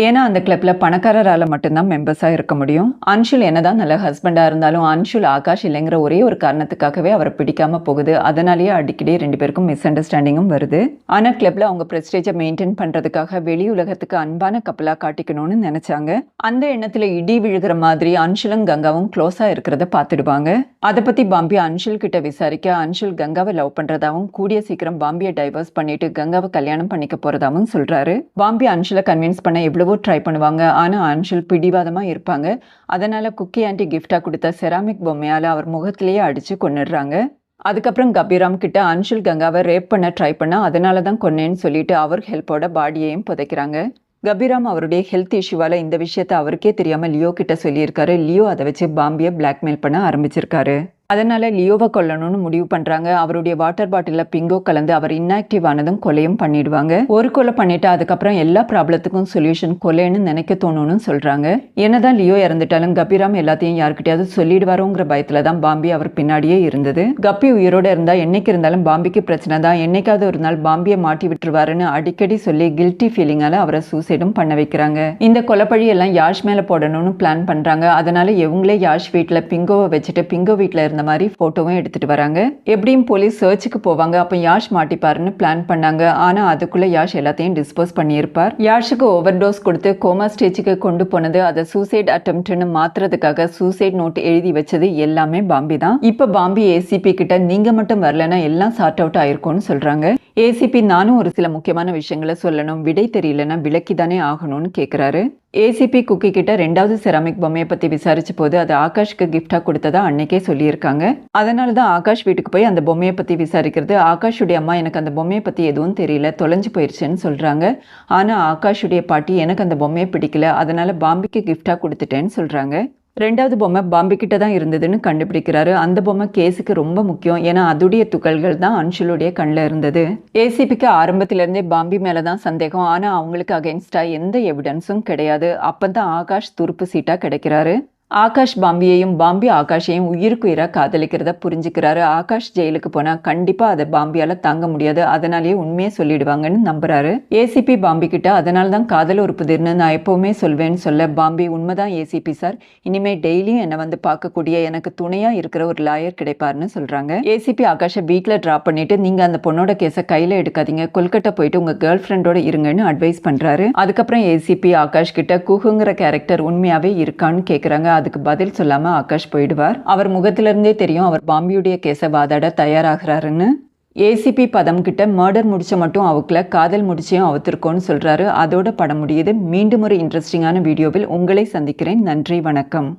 [SPEAKER 1] ஏன்னா அந்த கிளப்பில் பணக்காரரால் மட்டும்தான் மெம்பர்ஸாக இருக்க முடியும். அன்ஷுல் என்னதான் நல்ல ஹஸ்பண்டாக இருந்தாலும் அன்ஷுல் ஆகாஷ் இல்லைங்கிற ஒரே ஒரு காரணத்துக்காகவே அவரை பிடிக்காம போகுது. அதனாலேயே அடிக்கடி 2 பேருக்கும் மிஸ் அண்டர்ஸ்டாண்டிங்கும் வருது. ஆனால் கிளப்பில் அவங்க ப்ரெஸ்டேஜை மெயின்டைன் பண்ணுறதுக்காக வெளி உலகத்துக்கு அன்பான கப்பலாக காட்டிக்கணும்னு நினச்சாங்க. அந்த எண்ணத்தில் இடி விழுகிற மாதிரி அன்ஷுலும் கங்காவும் க்ளோஸாக இருக்கிறத பார்த்துடுவாங்க. அதை பற்றி பாம்பி அன்ஷுல் கிட்ட விசாரிக்க அன்ஷுல் கங்காவை லவ் பண்ணுறதாவும் கூடிய சீக்கிரம் பாம்பியை டைவர்ஸ் பண்ணிட்டு கங்காவை கல்யாணம் பண்ணிக்க போகிறதாவும் சொல்கிறாரு. பாம்பி அன்ஷுலை கன்வின்ஸ் பண்ண எவ்வளவோ ட்ரை பண்ணுவாங்க. ஆனால் அன்ஷுல் பிடிவாதமாக இருப்பாங்க. அதனால் குக்கி ஆண்டி கிஃப்டாக கொடுத்த செராமிக் பொம்மையால் அவர் முகத்திலேயே அடித்து கொன்னுடுறாங்க. அதுக்கப்புறம் கபிராம் கிட்ட அன்ஷுல் கங்காவை ரேப் பண்ண ட்ரை பண்ணா அதனால தான் கொன்னேன்னு சொல்லிட்டு அவர் ஹெல்ப்போட பாடியையும் புதைக்கிறாங்க. கபிராம் அவருடைய ஹெல்த் இஷ்யூவால் இந்த விஷயத்தை அவருக்கே தெரியாமல் லியோ கிட்ட சொல்லியிருக்காரு. லியோ அதை வச்சு பாம்பியை பிளாக்மெயில் பண்ண ஆரம்பிச்சிருக்காரு. அதனால லியோவை கொல்லணும்னு முடிவு பண்றாங்க. அவருடைய வாட்டர் பாட்டிலில் பிங்கோ கலந்து அவர் இன்ஆக்டிவ் ஆனதும் கொலையும் பண்ணிடுவாங்க. ஒரு கொலை பண்ணிட்டு அதுக்கப்புறம் எல்லா ப்ராப்ளத்துக்கும் சொல்யூஷன் கொலைன்னு நினைக்க தோணும்னு சொல்றாங்க. என்னதான் லியோ இறந்துட்டாலும் கபிராம் எல்லாத்தையும் யாருக்கிட்டையாவது சொல்லிடுவாரோங்கிற பயத்துல தான் பாம்பி அவர் பின்னாடியே இருந்தது. கப்பி உயிரோட இருந்தா என்னைக்கு இருந்தாலும் பாம்பிக்கு பிரச்சனை தான், என்னைக்காவது ஒரு நாள் பாம்பியை மாட்டி விட்டுருவாருன்னு அடிக்கடி சொல்லி கில்ட்டி ஃபீலிங்கால அவரை சூசைடும் பண்ண வைக்கிறாங்க. இந்த கொலைப்பழி எல்லாம் யாஷ் மேல போடணும்னு பிளான் பண்றாங்க. அதனால இவங்களே யாஷ் வீட்டில் பிங்கோவை வச்சுட்டு பிங்கோ வீட்டில் இருந்த மாதிரி ஃபோட்டோவும் எடுத்துகிட்டு வராங்க. எப்படியும் போலீஸ் சர்ச்சுக்கு போவாங்க. அப்போ யாஷ் மாட்டிப்பாருன்னு பிளான் பண்ணாங்க. ஆனால் அதுக்குள்ளே யாஷ் எல்லாத்தையும் டிஸ்போஸ் பண்ணியிருப்பார். யாஷுக்கு ஓவர் டோஸ் கொடுத்து கோமா ஸ்டேஜுக்கு கொண்டு போனது, அதை சூசைட் அட்டெம்ப்ட்னு மாற்றுறதுக்காக சூசைட் நோட் எழுதி வச்சது எல்லாமே பாம்பி தான். இப்போ பாம்பி ஏசிபி கிட்ட நீங்கள் மட்டும் வரலன்னா எல்லாம் சார்ட் அவுட் ஆயிருக்கும்னு சொல்கிறாங்க. ஏசிபி நானும் ஒரு சில முக்கியமான விஷயங்களை சொல்லணும், விடை தெரியலன்னா விளக்கி தானே ஆகணும்னு கேட்குறாரு. ஏசிபி குக்கி கிட்ட 2வது செராமிக் பொம்மையை பற்றி விசாரிச்ச போது அது ஆகாஷ்க்கு கிஃப்டாக கொடுத்ததா அன்னைக்கே சொல்லியிருக்காங்க. அதனால தான் ஆகாஷ் வீட்டுக்கு போய் அந்த பொம்மையை பற்றி விசாரிக்கிறது. ஆகாஷுடைய அம்மா எனக்கு அந்த பொம்மையை பற்றி எதுவும் தெரியல, தொலைஞ்சு போயிடுச்சுன்னு சொல்கிறாங்க. ஆனால் ஆகாஷுடைய பாட்டி எனக்கு அந்த பொம்மையை பிடிக்கல, அதனால பாம்பிக்கு கிஃப்டாக கொடுத்துட்டேன்னு சொல்கிறாங்க. 2வது பொம்மை பாம்பி கிட்ட தான் இருந்ததுன்னு கண்டுபிடிக்கிறாரு. அந்த பொம்மை கேஸுக்கு ரொம்ப முக்கியம், ஏன்னா அதுடைய துகள்கள் தான் அன்ஷுலுடைய கண்ணில் இருந்தது. ஏசிபிக்கு ஆரம்பத்திலேருந்தே பாம்பி மேலே தான் சந்தேகம். ஆனால் அவங்களுக்கு அகென்ஸ்டாக எந்த எவிடன்ஸும் கிடையாது. அப்போ தான் ஆகாஷ் துருப்பு சீட்டாக கிடைக்கிறாரு. ஆகாஷ் பாம்பியையும் பாம்பி ஆகாஷையும் உயிருக்கு உயிராக காதலிக்கிறத புரிஞ்சுக்கிறாரு. ஆகாஷ் ஜெயிலுக்கு போனால் கண்டிப்பாக அதை பாம்பியால் தாங்க முடியாது, அதனாலேயே உண்மையை சொல்லிடுவாங்கன்னு நம்புறாரு. ஏசிபி பாம்பி கிட்ட அதனால தான் காதல் ஒரு புதிர்னு நான் எப்போவுமே சொல்வேன்னு சொல்ல, பாம்பி உண்மைதான் ஏசிபி சார், இனிமேல் டெய்லியும் என்னை வந்து பார்க்கக்கூடிய எனக்கு துணையாக இருக்கிற ஒரு லாயர் கிடைப்பார்னு சொல்கிறாங்க. ஏசிபி ஆகாஷை வீட்டில் ட்ராப் பண்ணிட்டு நீங்கள் அந்த பொண்ணோட கேஸை கையில் எடுக்காதீங்க, கொல்கட்டா போயிட்டு உங்கள் கேர்ள் ஃப்ரெண்டோட இருங்கன்னு அட்வைஸ் பண்ணுறாரு. அதுக்கப்புறம் ஏசிபி ஆகாஷ் கிட்ட குஹுங்கிற கேரக்டர் உண்மையாகவே இருக்கான்னு கேட்குறாங்க. அதுக்கு பதில் சொல்லாம ஆகாஷ் போயிடுவார். அவர் முகத்திலிருந்தே தெரியும் அவர் பாம்பியுடைய கேஸை வாதாட தயாராகிறாருன்னு. ஏசிபி பதம் கிட்ட மர்டர் முடிச்ச மட்டும் அவுக்கல, காதல் முடிச்சையும் அவுத்திருக்கோன்னு சொல்றாரு. அதோட படம் முடியுது. மீண்டும் ஒரு இன்ட்ரெஸ்டிங்கான வீடியோவில் உங்களை சந்திக்கிறேன். நன்றி, வணக்கம்.